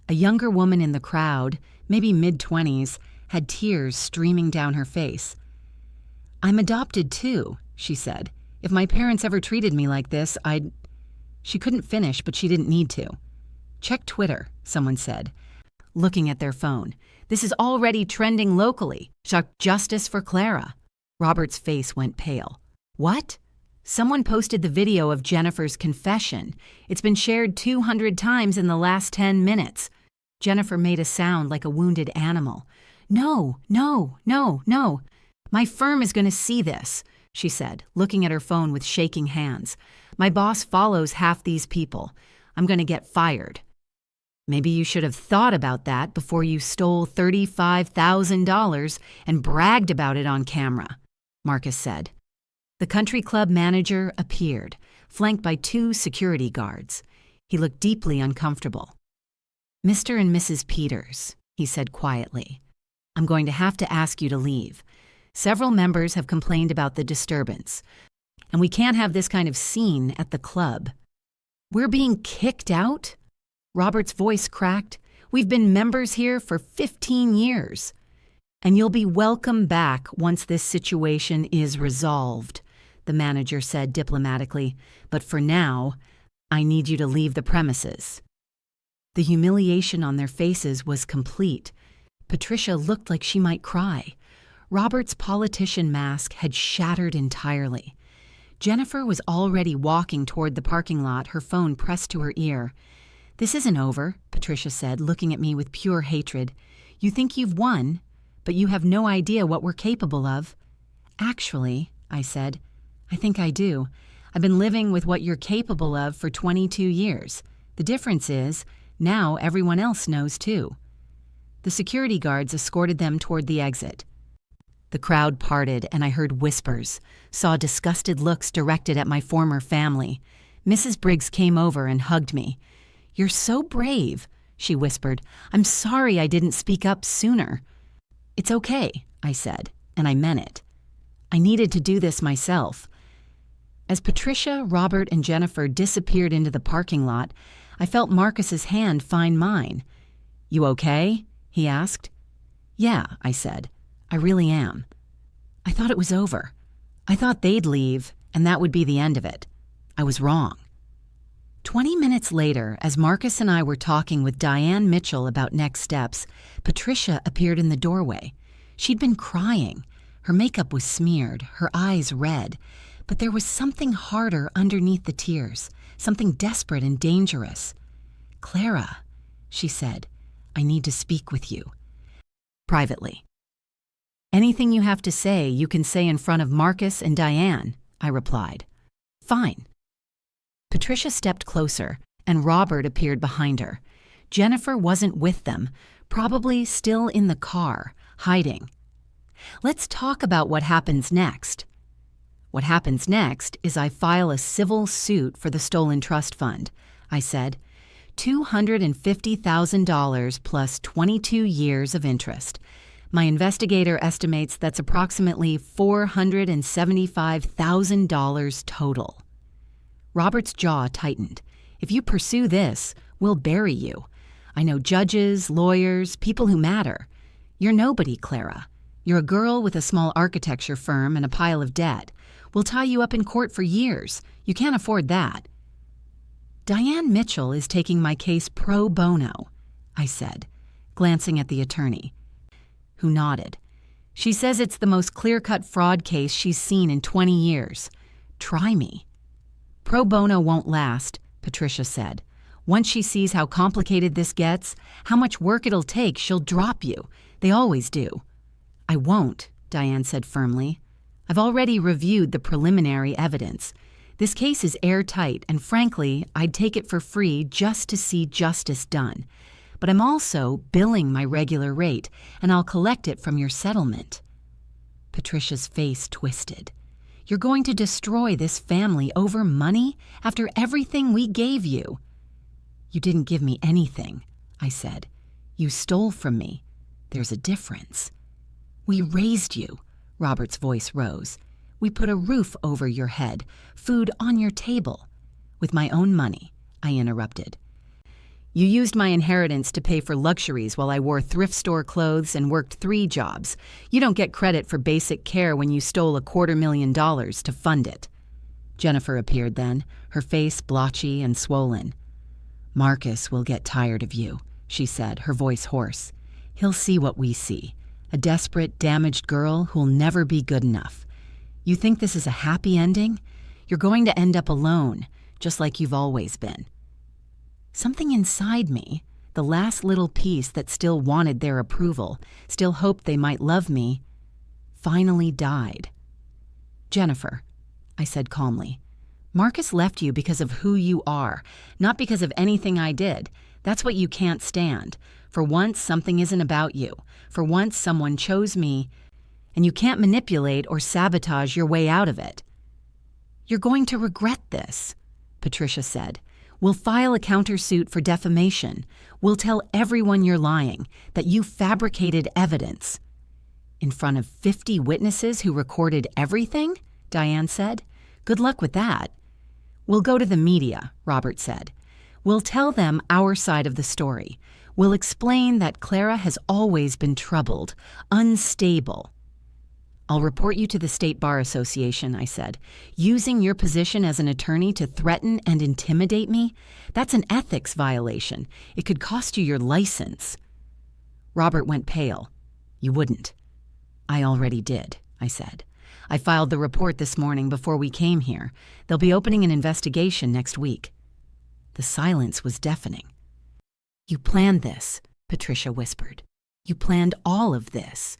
A younger woman in the crowd, maybe mid-20s, had tears streaming down her face. I'm adopted too, she said. If my parents ever treated me like this, I'd... She couldn't finish, but she didn't need to. Check Twitter, someone said, looking at their phone. This is already trending locally. Justice for Clara. Robert's face went pale. What? Someone posted the video of Jennifer's confession. It's been shared 200 times in the last 10 minutes. Jennifer made a sound like a wounded animal. No. My firm is going to see this, she said, looking at her phone with shaking hands. My boss follows half these people. I'm going to get fired. Maybe you should have thought about that before you stole $35,000 and bragged about it on camera, Marcus said. The country club manager appeared, flanked by 2 security guards. He looked deeply uncomfortable. Mr. and Mrs. Peters, he said quietly, I'm going to have to ask you to leave. Several members have complained about the disturbance, and we can't have this kind of scene at the club. We're being kicked out? Robert's voice cracked. We've been members here for 15 years. And you'll be welcome back once this situation is resolved, the manager said diplomatically. But for now, I need you to leave the premises. The humiliation on their faces was complete. Patricia looked like she might cry. Robert's politician mask had shattered entirely. Jennifer was already walking toward the parking lot, her phone pressed to her ear. This isn't over, Patricia said, looking at me with pure hatred. You think you've won, but you have no idea what we're capable of. Actually, I said, I think I do. I've been living with what you're capable of for 22 years. The difference is, now everyone else knows too. The security guards escorted them toward the exit. The crowd parted, and I heard whispers, saw disgusted looks directed at my former family. Mrs. Briggs came over and hugged me. You're so brave, she whispered. I'm sorry I didn't speak up sooner. It's okay, I said, and I meant it. I needed to do this myself. As Patricia, Robert, and Jennifer disappeared into the parking lot, I felt Marcus's hand find mine. You okay? He asked. Yeah, I said. I really am. I thought it was over. I thought they'd leave, and that would be the end of it. I was wrong. 20 minutes later, as Marcus and I were talking with Diane Mitchell about next steps, Patricia appeared in the doorway. She'd been crying. Her makeup was smeared, her eyes red, but there was something harder underneath the tears, something desperate and dangerous. Clara, she said, I need to speak with you. Privately. Anything you have to say, you can say in front of Marcus and Diane, I replied. Fine. Patricia stepped closer, and Robert appeared behind her. Jennifer wasn't with them, probably still in the car, hiding. Let's talk about what happens next. What happens next is I file a civil suit for the stolen trust fund, I said. $250,000 plus 22 years of interest. My investigator estimates that's approximately $475,000 total. Robert's jaw tightened. If you pursue this, we'll bury you. I know judges, lawyers, people who matter. You're nobody, Clara. You're a girl with a small architecture firm and a pile of debt. We'll tie you up in court for years. You can't afford that. Diane Mitchell is taking my case pro bono, I said, glancing at the attorney, who nodded. She says it's the most clear-cut fraud case she's seen in 20 years. Try me. Pro bono won't last, Patricia said. Once she sees how complicated this gets, how much work it'll take, she'll drop you. They always do. I won't, Diane said firmly. I've already reviewed the preliminary evidence. This case is airtight, and frankly, I'd take it for free just to see justice done. But I'm also billing my regular rate, and I'll collect it from your settlement. Patricia's face twisted. You're going to destroy this family over money after everything we gave you. You didn't give me anything, I said. You stole from me. There's a difference. We raised you. Robert's voice rose. We put a roof over your head, food on your table. With my own money, I interrupted. You used my inheritance to pay for luxuries while I wore thrift store clothes and worked 3 jobs. You don't get credit for basic care when you stole $250,000 to fund it. Jennifer appeared then, her face blotchy and swollen. Marcus will get tired of you, she said, her voice hoarse. He'll see what we see. A desperate, damaged girl who'll never be good enough. You think this is a happy ending? You're going to end up alone, just like you've always been. Something inside me, the last little piece that still wanted their approval, still hoped they might love me, finally died. Jennifer, I said calmly, Marcus left you because of who you are, not because of anything I did. That's what you can't stand. For once, something isn't about you. For once, someone chose me, and you can't manipulate or sabotage your way out of it. You're going to regret this, Patricia said. We'll file a countersuit for defamation. We'll tell everyone you're lying, that you fabricated evidence. In front of 50 witnesses who recorded everything? Diane said. Good luck with that. We'll go to the media, Robert said. We'll tell them our side of the story. We'll explain that Clara has always been troubled, unstable. I'll report you to the State Bar Association, I said. Using your position as an attorney to threaten and intimidate me? That's an ethics violation. It could cost you your license. Robert went pale. You wouldn't. I already did, I said. I filed the report this morning before we came here. They'll be opening an investigation next week. The silence was deafening. You planned this, Patricia whispered. You planned all of this.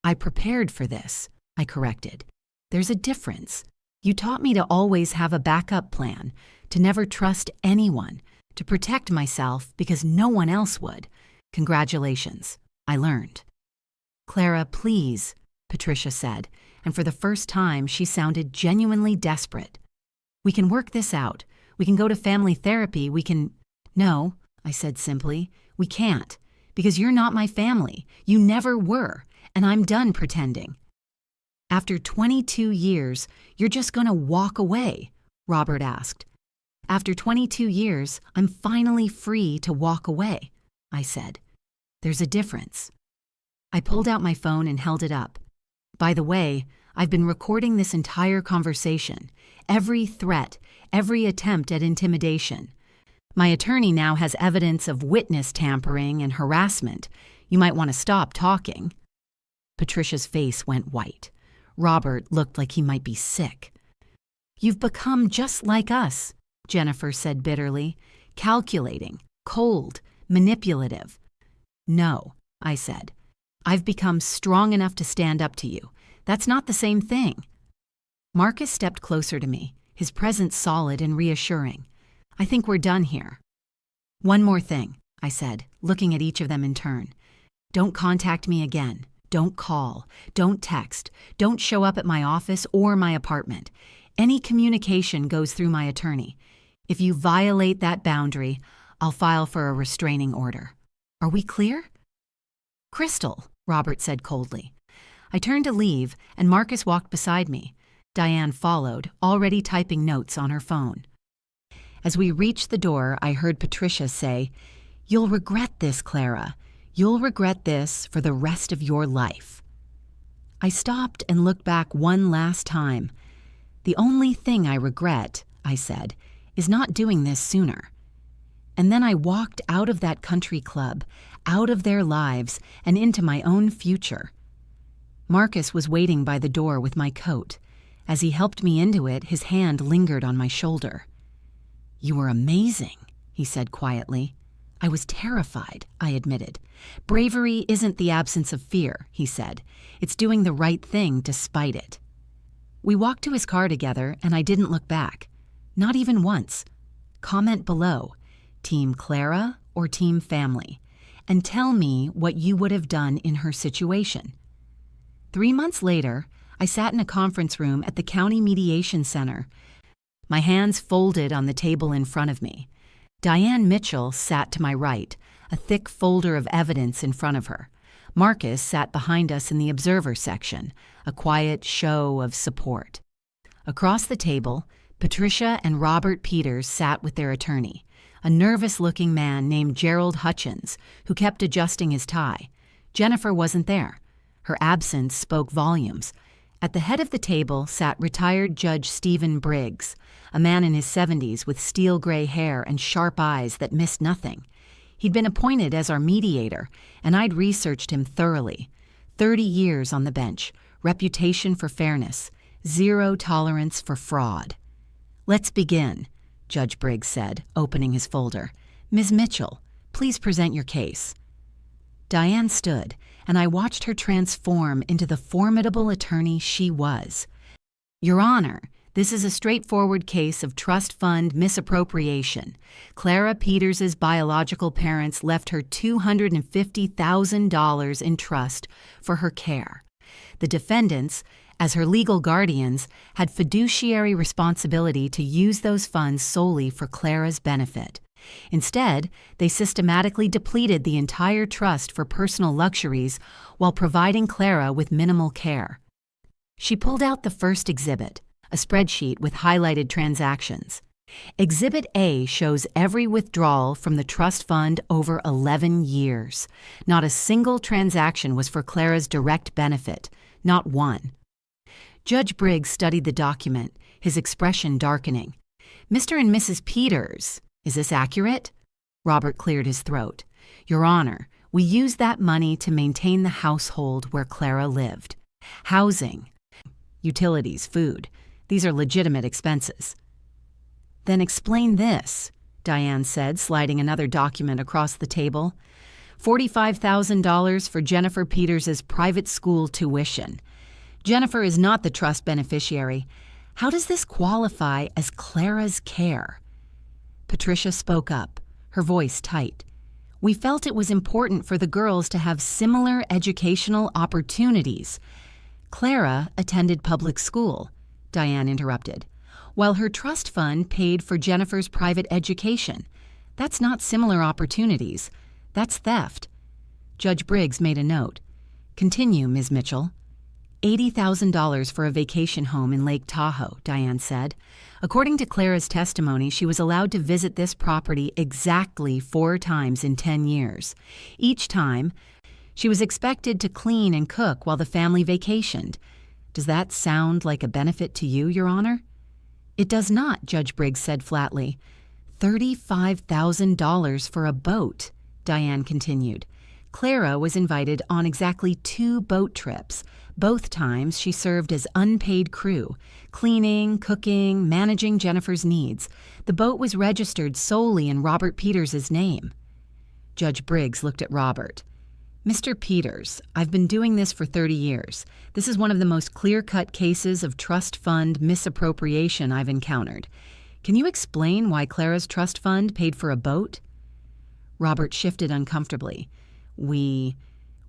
I prepared for this, I corrected. There's a difference. You taught me to always have a backup plan, to never trust anyone, to protect myself because no one else would. Congratulations, I learned. Clara, please, Patricia said, and for the first time she sounded genuinely desperate. We can work this out. We can go to family therapy. We can... No, I said simply, we can't, because you're not my family. You never were, and I'm done pretending. After 22 years, you're just going to walk away, Robert asked. After 22 years, I'm finally free to walk away, I said. There's a difference. I pulled out my phone and held it up. By the way, I've been recording this entire conversation, every threat, every attempt at intimidation. My attorney now has evidence of witness tampering and harassment. You might want to stop talking. Patricia's face went white. Robert looked like he might be sick. You've become just like us, Jennifer said bitterly, calculating, cold, manipulative. No, I said. I've become strong enough to stand up to you. That's not the same thing. Marcus stepped closer to me, his presence solid and reassuring. I think we're done here. One more thing, I said, looking at each of them in turn. Don't contact me again. Don't call, don't text, don't show up at my office or my apartment. Any communication goes through my attorney. If you violate that boundary, I'll file for a restraining order. Are we clear?" "Crystal," Robert said coldly. I turned to leave, and Marcus walked beside me. Diane followed, already typing notes on her phone. As we reached the door, I heard Patricia say, "You'll regret this, Clara. You'll regret this for the rest of your life." I stopped and looked back one last time. "The only thing I regret," I said, "is not doing this sooner." And then I walked out of that country club, out of their lives, and into my own future. Marcus was waiting by the door with my coat. As he helped me into it, his hand lingered on my shoulder. "You were amazing," he said quietly. "I was terrified," I admitted. "Bravery isn't the absence of fear," he said. "It's doing the right thing despite it." We walked to his car together, and I didn't look back. Not even once. Comment below, Team Clara or Team Family, and tell me what you would have done in her situation. 3 months later, I sat in a conference room at the County Mediation Center, my hands folded on the table in front of me. Diane Mitchell sat to my right, a thick folder of evidence in front of her. Marcus sat behind us in the observer section, a quiet show of support. Across the table, Patricia and Robert Peters sat with their attorney, a nervous-looking man named Gerald Hutchins, who kept adjusting his tie. Jennifer wasn't there. Her absence spoke volumes. At the head of the table sat retired Judge Stephen Briggs, a man in his 70s with steel-gray hair and sharp eyes that missed nothing. He'd been appointed as our mediator, and I'd researched him thoroughly. 30 years on the bench, reputation for fairness, zero tolerance for fraud. "Let's begin," Judge Briggs said, opening his folder. "Ms. Mitchell, please present your case." Diane stood, and I watched her transform into the formidable attorney she was. "Your Honor, this is a straightforward case of trust fund misappropriation. Clara Peters' biological parents left her $250,000 in trust for her care. The defendants, as her legal guardians, had fiduciary responsibility to use those funds solely for Clara's benefit. Instead, they systematically depleted the entire trust for personal luxuries while providing Clara with minimal care." She pulled out the first exhibit, a spreadsheet with highlighted transactions. Exhibit A shows every withdrawal from the trust fund over 11 years. Not a single transaction was for Clara's direct benefit, not one. Judge Briggs studied the document, his expression darkening. "Mr. and Mrs. Peters, is this accurate?" Robert cleared his throat. "Your Honor, we used that money to maintain the household where Clara lived. Housing, utilities, food, these are legitimate expenses." "Then explain this," Diane said, sliding another document across the table. $45,000 for Jennifer Peters' private school tuition. Jennifer is not the trust beneficiary. How does this qualify as Clara's care?" Patricia spoke up, her voice tight. "We felt it was important for the girls to have similar educational opportunities." "Clara attended public school," Diane interrupted, "while her trust fund paid for Jennifer's private education. That's not similar opportunities. That's theft." Judge Briggs made a note. "Continue, Ms. Mitchell." $80,000 for a vacation home in Lake Tahoe, Diane said. According to Clara's testimony, she was allowed to visit this property exactly 4 times in 10 years. Each time, she was expected to clean and cook while the family vacationed. Does that sound like a benefit to you, Your Honor? "It does not," Judge Briggs said flatly. $35,000 for a boat, Diane continued. Clara was invited on exactly 2 boat trips. Both times she served as unpaid crew, cleaning, cooking, managing Jennifer's needs. The boat was registered solely in Robert Peters' name. Judge Briggs looked at Robert. "Mr. Peters, I've been doing this for 30 years. This is one of the most clear-cut cases of trust fund misappropriation I've encountered. Can you explain why Clara's trust fund paid for a boat?" Robert shifted uncomfortably. We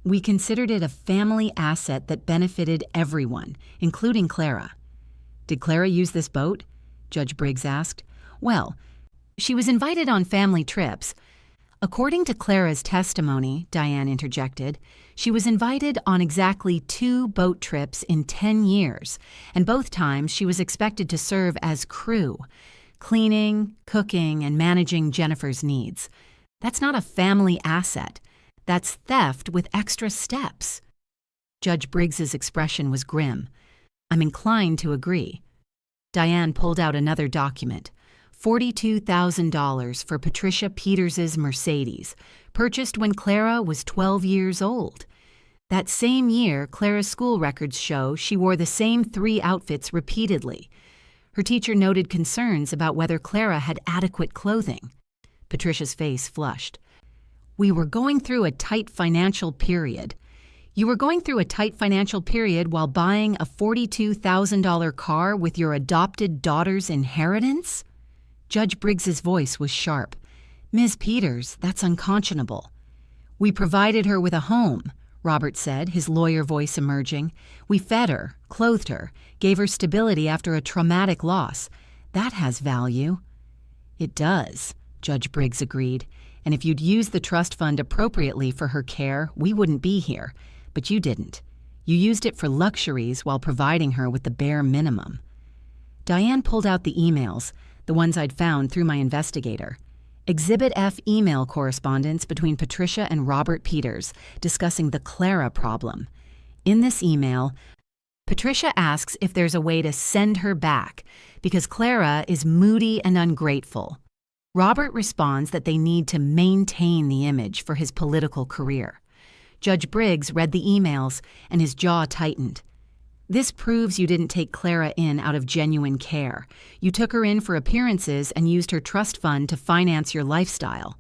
We considered it a family asset that benefited everyone, including Clara. Did Clara use this boat? Judge Briggs asked. Well, she was invited on family trips. According to Clara's testimony, Diane interjected, she was invited on exactly 2 boat trips in 10 years, and both times she was expected to serve as crew, cleaning, cooking, and managing Jennifer's needs. That's not a family asset. That's theft with extra steps. Judge Briggs's expression was grim. I'm inclined to agree. Diane pulled out another document. $42,000 for Patricia Peters's Mercedes, purchased when Clara was 12 years old. That same year, Clara's school records show she wore the same 3 outfits repeatedly. Her teacher noted concerns about whether Clara had adequate clothing. Patricia's face flushed. We were going through a tight financial period. You were going through a tight financial period while buying a $42,000 car with your adopted daughter's inheritance? Judge Briggs's voice was sharp. Ms. Peters, that's unconscionable. We provided her with a home, Robert said, his lawyer voice emerging. We fed her, clothed her, gave her stability after a traumatic loss. That has value. It does, Judge Briggs agreed. And if you'd used the trust fund appropriately for her care, we wouldn't be here. But you didn't. You used it for luxuries while providing her with the bare minimum. Diane pulled out the emails, the ones I'd found through my investigator. Exhibit F email correspondence between Patricia and Robert Peters discussing the Clara problem. In this email, Patricia asks if there's a way to send her back because Clara is moody and ungrateful. Robert responds that they need to maintain the image for his political career. Judge Briggs read the emails and his jaw tightened. This proves you didn't take Clara in out of genuine care. You took her in for appearances and used her trust fund to finance your lifestyle.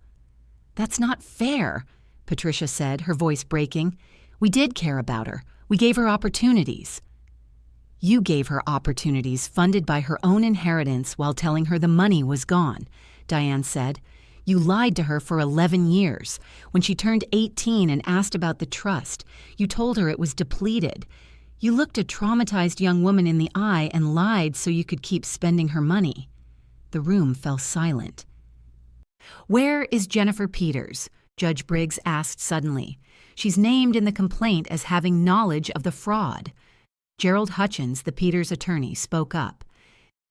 That's not fair, Patricia said, her voice breaking. We did care about her. We gave her opportunities. You gave her opportunities funded by her own inheritance while telling her the money was gone, Diane said. You lied to her for 11 years. When she turned 18 and asked about the trust, you told her it was depleted. You looked a traumatized young woman in the eye and lied so you could keep spending her money. The room fell silent. Where is Jennifer Peters? Judge Briggs asked suddenly. She's named in the complaint as having knowledge of the fraud. Gerald Hutchins, the Peters attorney, spoke up.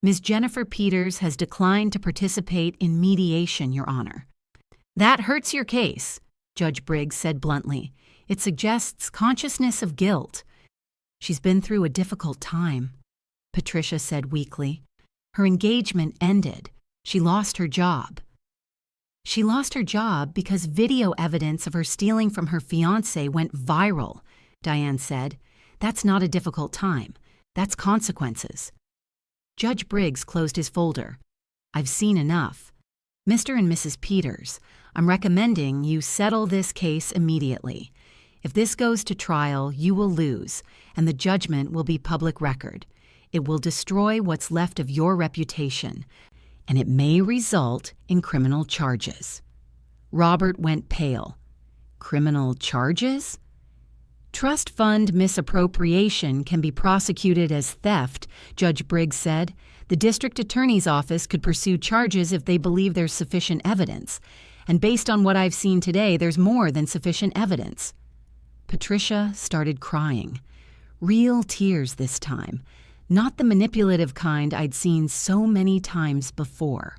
Ms. Jennifer Peters has declined to participate in mediation, Your Honor. That hurts your case, Judge Briggs said bluntly. It suggests consciousness of guilt. She's been through a difficult time, Patricia said weakly. Her engagement ended. She lost her job. She lost her job because video evidence of her stealing from her fiancé went viral, Diane said. That's not a difficult time. That's consequences. Judge Briggs closed his folder. I've seen enough. Mr. and Mrs. Peters, I'm recommending you settle this case immediately. If this goes to trial, you will lose, and the judgment will be public record. It will destroy what's left of your reputation, and it may result in criminal charges. Robert went pale. Criminal charges? Trust fund misappropriation can be prosecuted as theft, Judge Briggs said. The district attorney's office could pursue charges if they believe there's sufficient evidence. And based on what I've seen today, there's more than sufficient evidence. Patricia started crying. Real tears this time, not the manipulative kind I'd seen so many times before.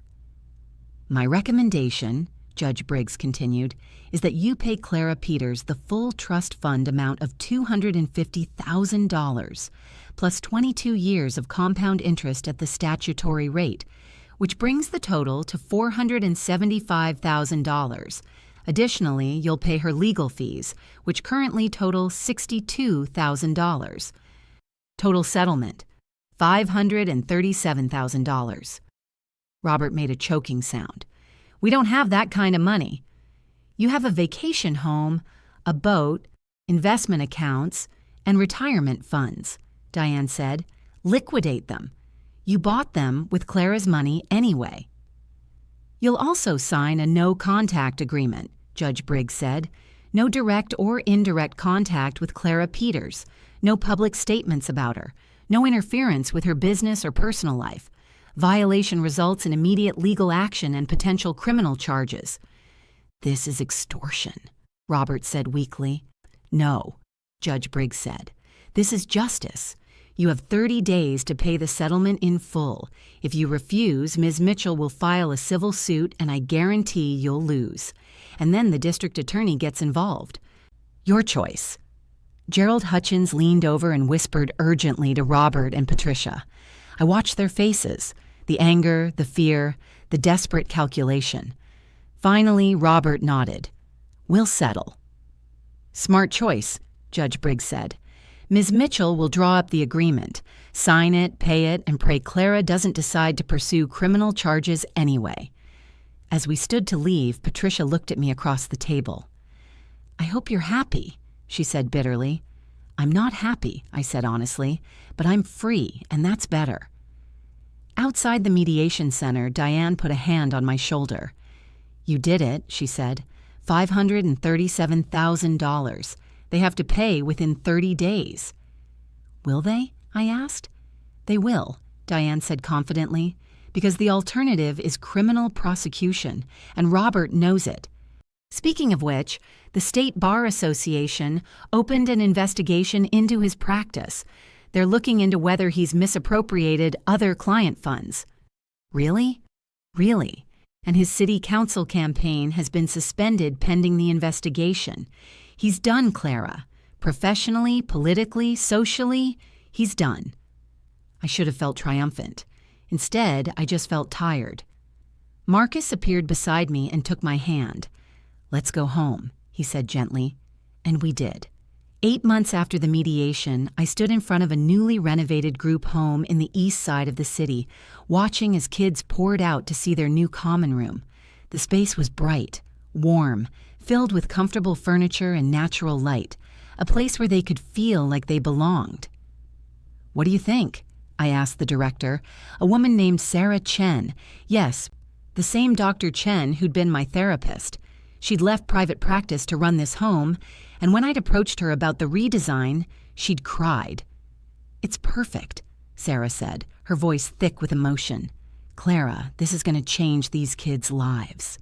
My recommendation, Judge Briggs continued, is that you pay Clara Peters the full trust fund amount of $250,000, plus 22 years of compound interest at the statutory rate, which brings the total to $475,000. Additionally, you'll pay her legal fees, which currently total $62,000. Total settlement, $537,000. Robert made a choking sound. We don't have that kind of money. You have a vacation home, a boat, investment accounts, and retirement funds, Diane said. Liquidate them. You bought them with Clara's money anyway. You'll also sign a no-contact agreement, Judge Briggs said. No direct or indirect contact with Clara Peters. No public statements about her. No interference with her business or personal life. Violation results in immediate legal action and potential criminal charges. This is extortion, Robert said weakly. No, Judge Briggs said. This is justice. You have 30 days to pay the settlement in full. If you refuse, Ms. Mitchell will file a civil suit and I guarantee you'll lose. And then the district attorney gets involved. Your choice. Gerald Hutchins leaned over and whispered urgently to Robert and Patricia. I watched their faces, the anger, the fear, the desperate calculation. Finally, Robert nodded. We'll settle. Smart choice, Judge Briggs said. Ms. Mitchell will draw up the agreement, sign it, pay it, and pray Clara doesn't decide to pursue criminal charges anyway. As we stood to leave, Patricia looked at me across the table. I hope you're happy, she said bitterly. I'm not happy, I said honestly, but I'm free, and that's better. Outside the mediation center, Diane put a hand on my shoulder. You did it, she said. $537,000. They have to pay within 30 days. Will they? I asked. They will, Diane said confidently, because the alternative is criminal prosecution, and Robert knows it. Speaking of which, the State Bar Association opened an investigation into his practice. They're looking into whether he's misappropriated other client funds. Really? Really. And his city council campaign has been suspended pending the investigation. He's done, Clara. Professionally, politically, socially, he's done. I should have felt triumphant. Instead, I just felt tired. Marcus appeared beside me and took my hand. Let's go home, he said gently. And we did. 8 months after the mediation, I stood in front of a newly renovated group home in the east side of the city, watching as kids poured out to see their new common room. The space was bright, warm, filled with comfortable furniture and natural light, a place where they could feel like they belonged. What do you think? I asked the director, a woman named Sarah Chen. Yes, the same Dr. Chen who'd been my therapist. She'd left private practice to run this home, and when I'd approached her about the redesign, she'd cried. It's perfect, Sarah said, her voice thick with emotion. Clara, this is going to change these kids' lives.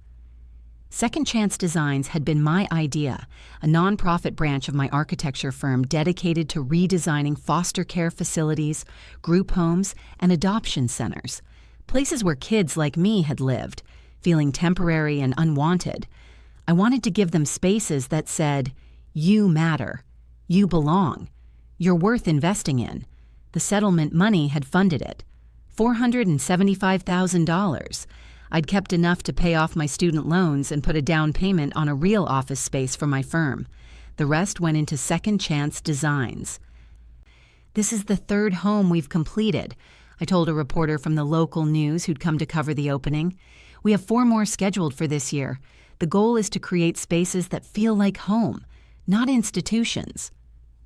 Second Chance Designs had been my idea, a nonprofit branch of my architecture firm dedicated to redesigning foster care facilities, group homes, and adoption centers, places where kids like me had lived, feeling temporary and unwanted. I wanted to give them spaces that said, you matter, you belong, you're worth investing in. The settlement money had funded it, $475,000. I'd kept enough to pay off my student loans and put a down payment on a real office space for my firm. The rest went into Second Chance Designs. This is the third home we've completed, I told a reporter from the local news who'd come to cover the opening. We have 4 more scheduled for this year. The goal is to create spaces that feel like home, not institutions.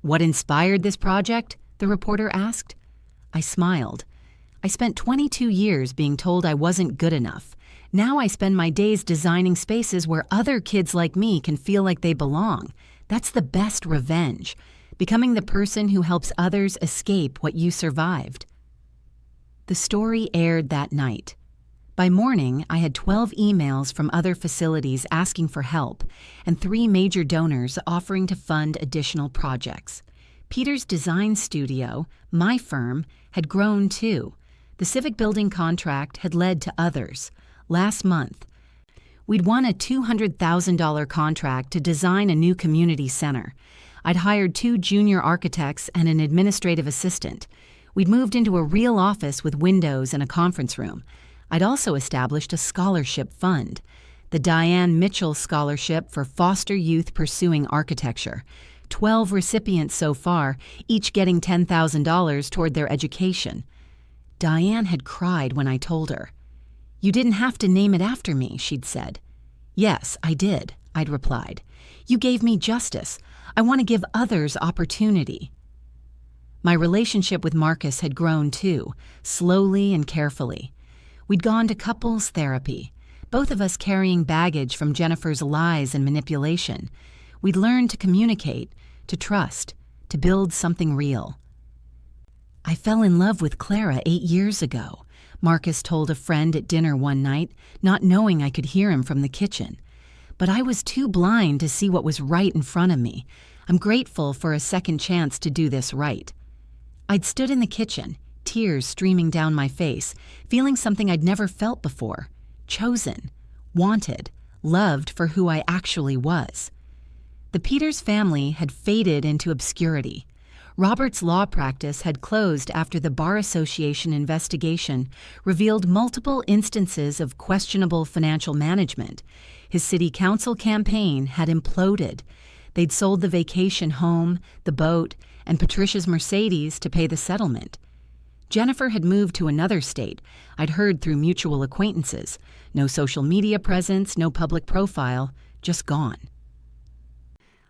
What inspired this project? The reporter asked. I smiled. I spent 22 years being told I wasn't good enough. Now I spend my days designing spaces where other kids like me can feel like they belong. That's the best revenge, becoming the person who helps others escape what you survived. The story aired that night. By morning, I had 12 emails from other facilities asking for help and 3 major donors offering to fund additional projects. Peters Design Studio, my firm, had grown too. The civic building contract had led to others. Last month, we'd won a $200,000 contract to design a new community center. I'd hired 2 junior architects and an administrative assistant. We'd moved into a real office with windows and a conference room. I'd also established a scholarship fund, the Diane Mitchell Scholarship for Foster Youth Pursuing Architecture. 12 recipients so far, each getting $10,000 toward their education. Diane had cried when I told her. You didn't have to name it after me, she'd said. Yes, I did, I'd replied. You gave me justice. I want to give others opportunity. My relationship with Marcus had grown too, slowly and carefully. We'd gone to couples therapy, both of us carrying baggage from Jennifer's lies and manipulation. We'd learn to communicate, to trust, to build something real. I fell in love with Clara 8 years ago, Marcus told a friend at dinner one night, not knowing I could hear him from the kitchen. But I was too blind to see what was right in front of me. I'm grateful for a second chance to do this right. I'd stood in the kitchen, tears streaming down my face, feeling something I'd never felt before. Chosen, wanted, loved for who I actually was. The Peters family had faded into obscurity. Robert's law practice had closed after the Bar Association investigation revealed multiple instances of questionable financial management. His city council campaign had imploded. They'd sold the vacation home, the boat, and Patricia's Mercedes to pay the settlement. Jennifer had moved to another state, I'd heard through mutual acquaintances. No social media presence, no public profile, just gone.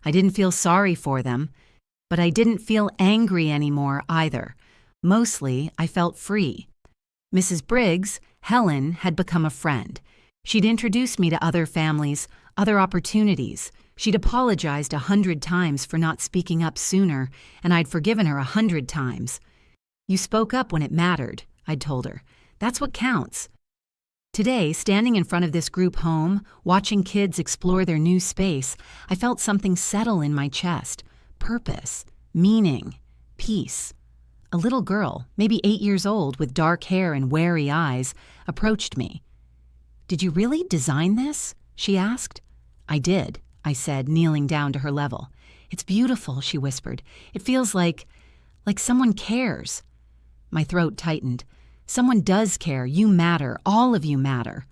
I didn't feel sorry for them, but I didn't feel angry anymore either. Mostly, I felt free. Mrs. Briggs, Helen, had become a friend. She'd introduced me to other families, other opportunities. She'd apologized 100 times for not speaking up sooner, and I'd forgiven her 100 times. You spoke up when it mattered, I'd told her. That's what counts. Today, standing in front of this group home, watching kids explore their new space, I felt something settle in my chest. Purpose, meaning, peace. A little girl, maybe 8 years old with dark hair and wary eyes, approached me. "Did you really design this?" she asked. "I did," I said, kneeling down to her level. "It's beautiful," she whispered. "It feels like someone cares." My throat tightened. "Someone does care. You matter. All of you matter."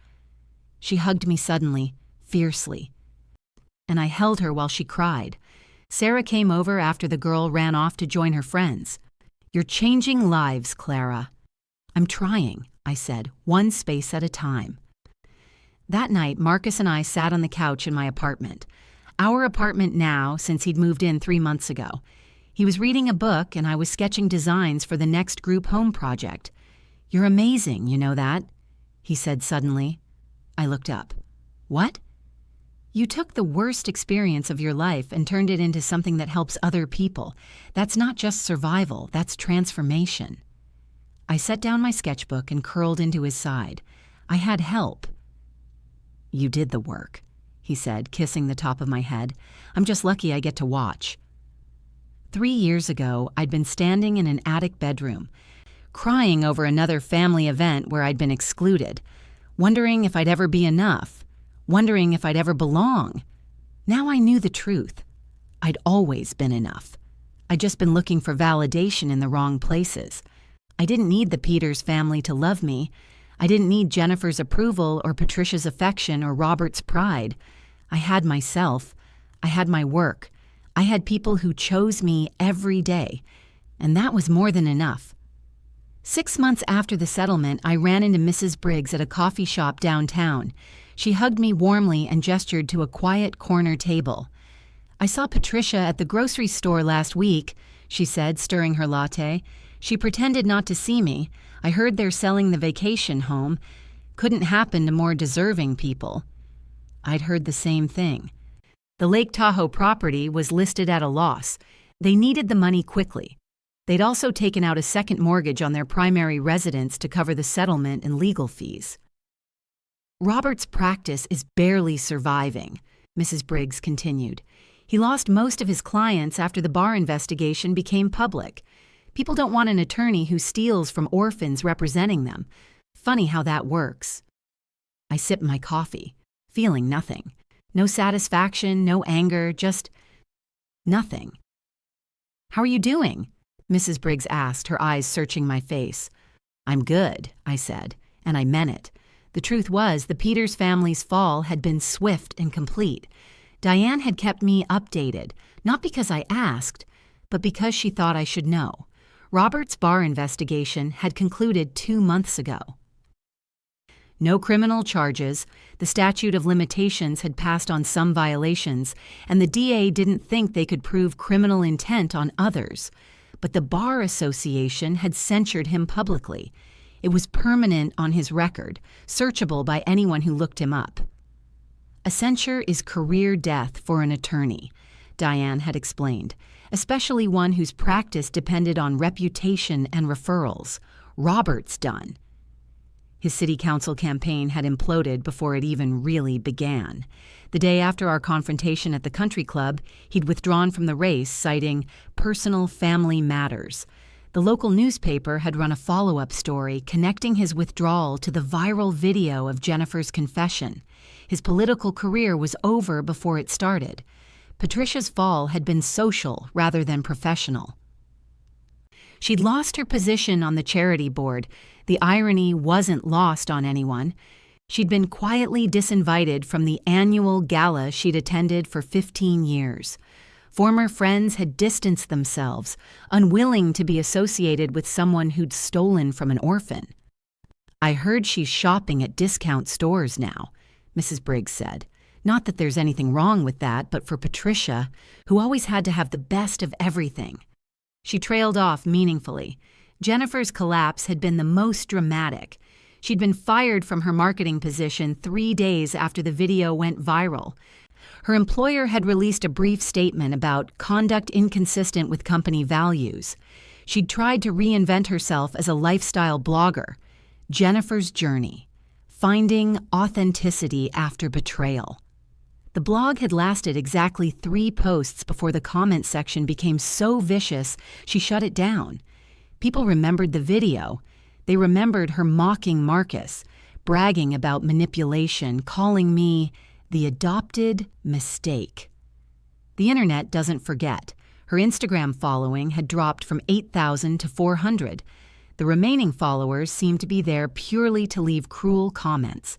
She hugged me suddenly, fiercely. And I held her while she cried. Sarah came over after the girl ran off to join her friends. "You're changing lives, Clara." "I'm trying," I said, one space at a time. That night, Marcus and I sat on the couch in my apartment. Our apartment now, since he'd moved in 3 months ago. He was reading a book and I was sketching designs for the next group home project. "You're amazing, you know that?" he said suddenly. I looked up. "What?" "You took the worst experience of your life and turned it into something that helps other people. That's not just survival, that's transformation." I set down my sketchbook and curled into his side. I had help. "You did the work," he said, kissing the top of my head. "I'm just lucky I get to watch." 3 years ago, I'd been standing in an attic bedroom, crying over another family event where I'd been excluded, wondering if I'd ever be enough, wondering if I'd ever belong. Now I knew the truth. I'd always been enough. I'd just been looking for validation in the wrong places. I didn't need the Peters family to love me. I didn't need Jennifer's approval or Patricia's affection or Robert's pride. I had myself. I had my work. I had people who chose me every day. And that was more than enough. 6 months after the settlement, I ran into Mrs. Briggs at a coffee shop downtown. She hugged me warmly and gestured to a quiet corner table. "I saw Patricia at the grocery store last week," she said, stirring her latte. "She pretended not to see me. I heard they're selling the vacation home. Couldn't happen to more deserving people." I'd heard the same thing. The Lake Tahoe property was listed at a loss. They needed the money quickly. They'd also taken out a second mortgage on their primary residence to cover the settlement and legal fees. "Robert's practice is barely surviving," Mrs. Briggs continued. "He lost most of his clients after the bar investigation became public. People don't want an attorney who steals from orphans representing them. Funny how that works." I sipped my coffee, feeling nothing. No satisfaction, no anger, just nothing. "How are you doing?" Mrs. Briggs asked, her eyes searching my face. "I'm good," I said, and I meant it. The truth was, the Peters family's fall had been swift and complete. Diane had kept me updated, not because I asked, but because she thought I should know. Robert's bar investigation had concluded 2 months ago. No criminal charges, the statute of limitations had passed on some violations, and the DA didn't think they could prove criminal intent on others. But the Bar Association had censured him publicly. It was permanent on his record, searchable by anyone who looked him up. A censure is career death for an attorney. Diane had explained, especially one whose practice depended on reputation and referrals. Robert's done. His city council campaign had imploded before it even really began. The day after our confrontation at the country club, he'd withdrawn from the race, citing personal family matters. The local newspaper had run a follow-up story connecting his withdrawal to the viral video of Jennifer's confession. His political career was over before it started. Patricia's fall had been social rather than professional. She'd lost her position on the charity board. The irony wasn't lost on anyone. She'd been quietly disinvited from the annual gala she'd attended for 15 years. Former friends had distanced themselves, unwilling to be associated with someone who'd stolen from an orphan. "I heard she's shopping at discount stores now," Mrs. Briggs said. "Not that there's anything wrong with that, but for Patricia, who always had to have the best of everything." She trailed off meaningfully. Jennifer's collapse had been the most dramatic. She'd been fired from her marketing position 3 days after the video went viral. Her employer had released a brief statement about conduct inconsistent with company values. She'd tried to reinvent herself as a lifestyle blogger. Jennifer's journey. Finding authenticity after betrayal. The blog had lasted exactly 3 posts before the comment section became so vicious she shut it down. People remembered the video. They remembered her mocking Marcus, bragging about manipulation, calling me the adopted mistake. The internet doesn't forget. Her Instagram following had dropped from 8,000 to 400. The remaining followers seemed to be there purely to leave cruel comments.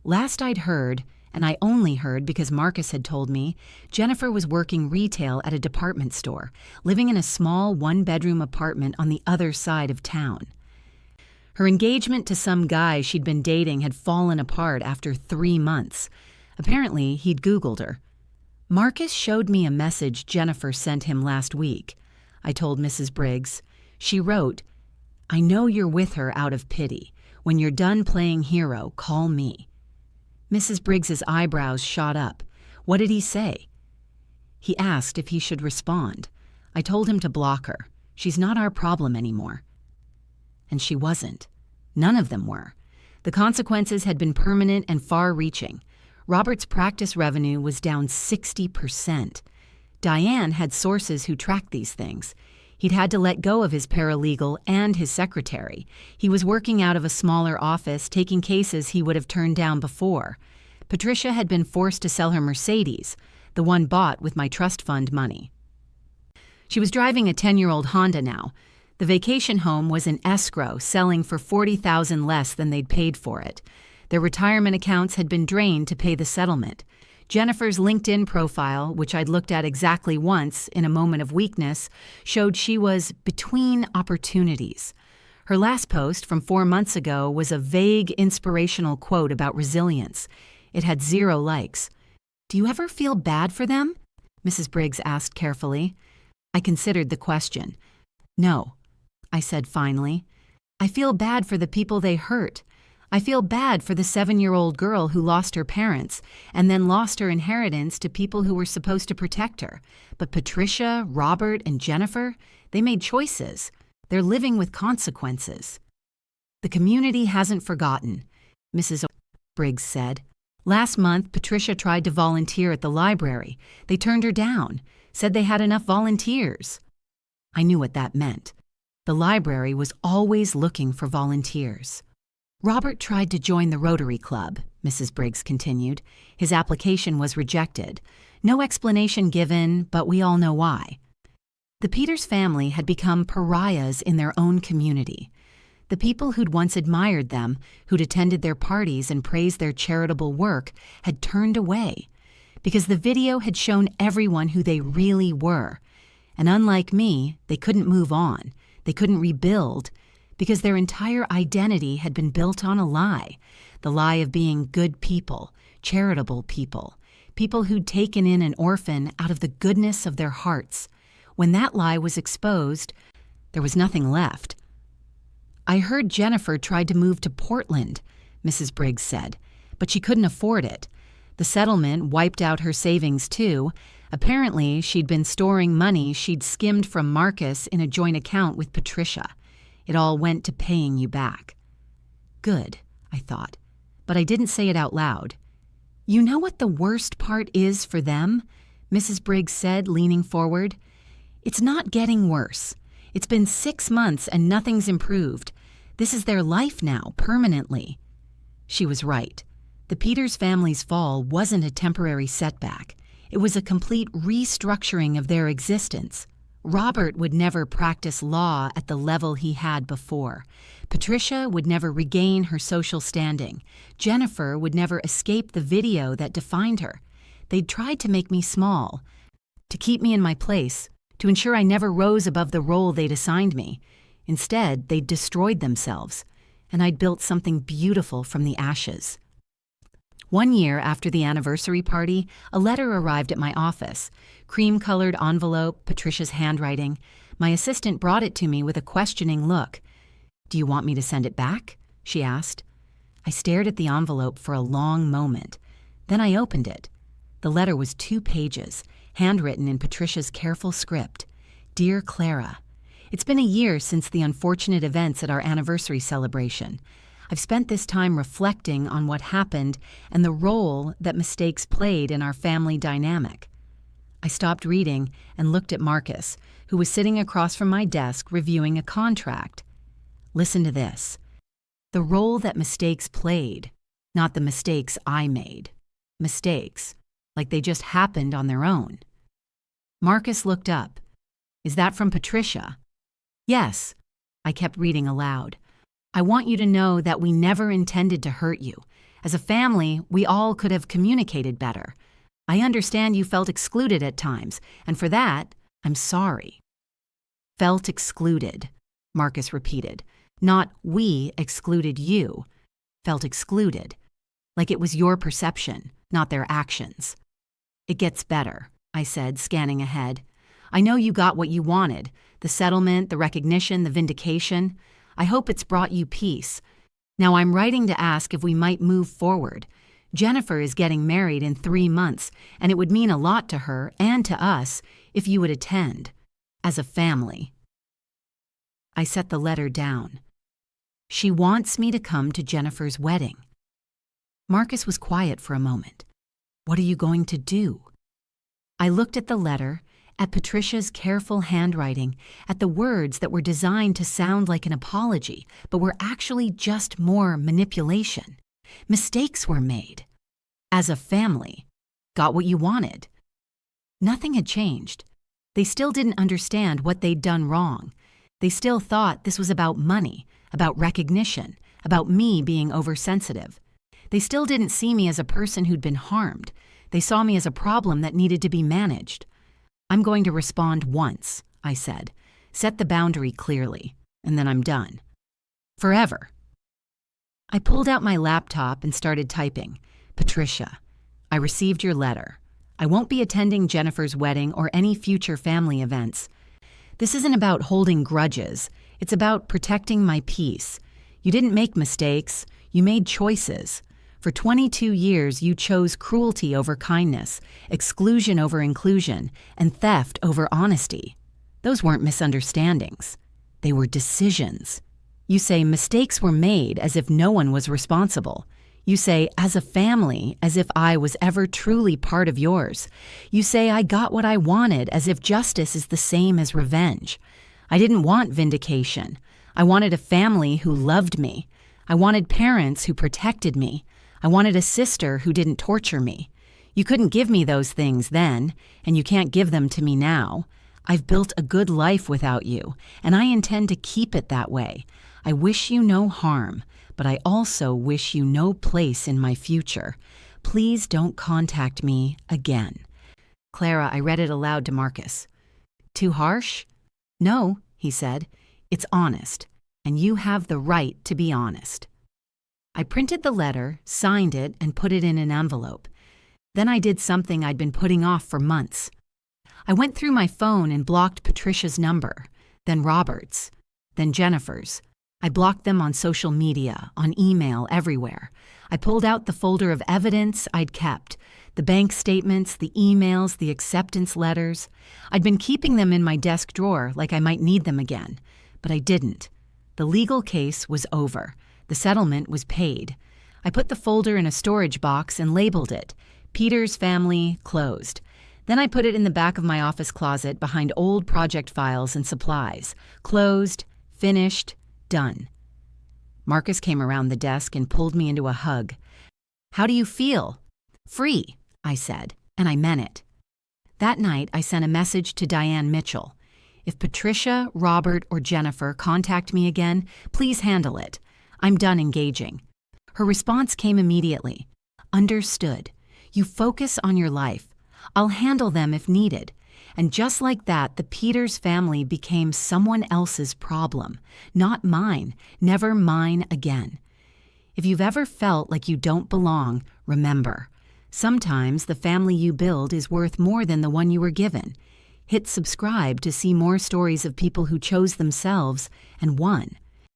Last I'd heard, and I only heard because Marcus had told me, Jennifer was working retail at a department store, living in a small 1-bedroom apartment on the other side of town. Her engagement to some guy she'd been dating had fallen apart after 3 months. Apparently, he'd Googled her. "Marcus showed me a message Jennifer sent him last week," I told Mrs. Briggs. She wrote, "I know you're with her out of pity. When you're done playing hero, call me." Mrs. Briggs's eyebrows shot up. What did he say? He asked if he should respond. I told him to block her. She's not our problem anymore. And she wasn't. None of them were. The consequences had been permanent and far-reaching. Robert's practice revenue was down 60%. Diane had sources who tracked these things. He'd had to let go of his paralegal and his secretary. He was working out of a smaller office, taking cases he would have turned down before. Patricia had been forced to sell her Mercedes, the one bought with my trust fund money. She was driving a 10-year-old Honda now. The vacation home was in escrow, selling for $40,000 less than they'd paid for it. Their retirement accounts had been drained to pay the settlement. Jennifer's LinkedIn profile, which I'd looked at exactly once in a moment of weakness, showed she was between opportunities. Her last post from 4 months ago was a vague inspirational quote about resilience. It had 0 likes. "Do you ever feel bad for them?" Mrs. Briggs asked carefully. I considered the question. "No," I said finally. "I feel bad for the people they hurt. I feel bad for the 7-year-old girl who lost her parents and then lost her inheritance to people who were supposed to protect her. But Patricia, Robert, and Jennifer, they made choices. They're living with consequences." "The community hasn't forgotten," Mrs. Briggs said. "Last month, Patricia tried to volunteer at the library. They turned her down, said they had enough volunteers." I knew what that meant. The library was always looking for volunteers. "Robert tried to join the Rotary Club," Mrs. Briggs continued. "His application was rejected. No explanation given, but we all know why." The Peters family had become pariahs in their own community. The people who'd once admired them, who'd attended their parties and praised their charitable work, had turned away because the video had shown everyone who they really were. And unlike me, they couldn't move on. They couldn't rebuild, because their entire identity had been built on a lie, the lie of being good people, charitable people, people who'd taken in an orphan out of the goodness of their hearts. When that lie was exposed, there was nothing left. "I heard Jennifer tried to move to Portland," Mrs. Briggs said, "but she couldn't afford it. The settlement wiped out her savings too. Apparently, she'd been storing money she'd skimmed from Marcus in a joint account with Patricia. It all went to paying you back. Good, I thought, but I didn't say it out loud. You know what the worst part is for them? Mrs. Briggs said, leaning forward. It's not getting worse. It's been 6 months and nothing's improved. This is their life now, permanently. She was right. The Peters family's fall wasn't a temporary setback. It was a complete restructuring of their existence. Robert would never practice law at the level he had before. Patricia would never regain her social standing. Jennifer would never escape the video that defined her. They'd tried to make me small, to keep me in my place, to ensure I never rose above the role they'd assigned me. Instead, they'd destroyed themselves, and I'd built something beautiful from the ashes. 1 year after the anniversary party, a letter arrived at my office. Cream-colored envelope, Patricia's handwriting. My assistant brought it to me with a questioning look. "Do you want me to send it back?" she asked. I stared at the envelope for a long moment. Then I opened it. The letter was 2 pages, handwritten in Patricia's careful script. Dear Clara, it's been a year since the unfortunate events at our anniversary celebration. I've spent this time reflecting on what happened and the role that mistakes played in our family dynamic. I stopped reading and looked at Marcus, who was sitting across from my desk reviewing a contract. Listen to this. The role that mistakes played, not the mistakes I made. Mistakes, like they just happened on their own. Marcus looked up. Is that from Patricia? Yes. I kept reading aloud. I want you to know that we never intended to hurt you. As a family, we all could have communicated better. I understand you felt excluded at times, and for that, I'm sorry. Felt excluded, Marcus repeated. Not we excluded you. Felt excluded. Like it was your perception, not their actions. It gets better, I said, scanning ahead. I know you got what you wanted, the settlement, the recognition, the vindication. I hope it's brought you peace. Now I'm writing to ask if we might move forward. Jennifer is getting married in 3 months, and it would mean a lot to her and to us if you would attend, as a family. I set the letter down. She wants me to come to Jennifer's wedding. Marcus was quiet for a moment. What are you going to do? I looked at the letter, at Patricia's careful handwriting, at the words that were designed to sound like an apology, but were actually just more manipulation. Mistakes were made. As a family, got what you wanted. Nothing had changed. They still didn't understand what they'd done wrong. They still thought this was about money, about recognition, about me being oversensitive. They still didn't see me as a person who'd been harmed. They saw me as a problem that needed to be managed. I'm going to respond once, I said. Set the boundary clearly, and then I'm done. Forever. I pulled out my laptop and started typing. Patricia, I received your letter. I won't be attending Jennifer's wedding or any future family events. This isn't about holding grudges. It's about protecting my peace. You didn't make mistakes. You made choices. For 22 years, you chose cruelty over kindness, exclusion over inclusion, and theft over honesty. Those weren't misunderstandings. They were decisions. You say mistakes were made as if no one was responsible. You say, as a family, as if I was ever truly part of yours. You say I got what I wanted as if justice is the same as revenge. I didn't want vindication. I wanted a family who loved me. I wanted parents who protected me. I wanted a sister who didn't torture me. You couldn't give me those things then, and you can't give them to me now. I've built a good life without you, and I intend to keep it that way. I wish you no harm, but I also wish you no place in my future. Please don't contact me again. Clara, I read it aloud to Marcus. Too harsh? No, he said. It's honest, and you have the right to be honest. I printed the letter, signed it, and put it in an envelope. Then I did something I'd been putting off for months. I went through my phone and blocked Patricia's number, then Robert's, then Jennifer's. I blocked them on social media, on email, everywhere. I pulled out the folder of evidence I'd kept, the bank statements, the emails, the acceptance letters. I'd been keeping them in my desk drawer like I might need them again, but I didn't. The legal case was over. The settlement was paid. I put the folder in a storage box and labeled it, Peters Family Closed. Then I put it in the back of my office closet behind old project files and supplies. Closed, finished, done. Marcus came around the desk and pulled me into a hug. "How do you feel?" "Free," I said, and I meant it. That night, I sent a message to Diane Mitchell. "If Patricia, Robert, or Jennifer contact me again, please handle it. I'm done engaging." Her response came immediately. "Understood. You focus on your life. I'll handle them if needed." And just like that, the Peters family became someone else's problem, not mine, never mine again. If you've ever felt like you don't belong, remember, sometimes the family you build is worth more than the one you were given. Hit subscribe to see more stories of people who chose themselves and won.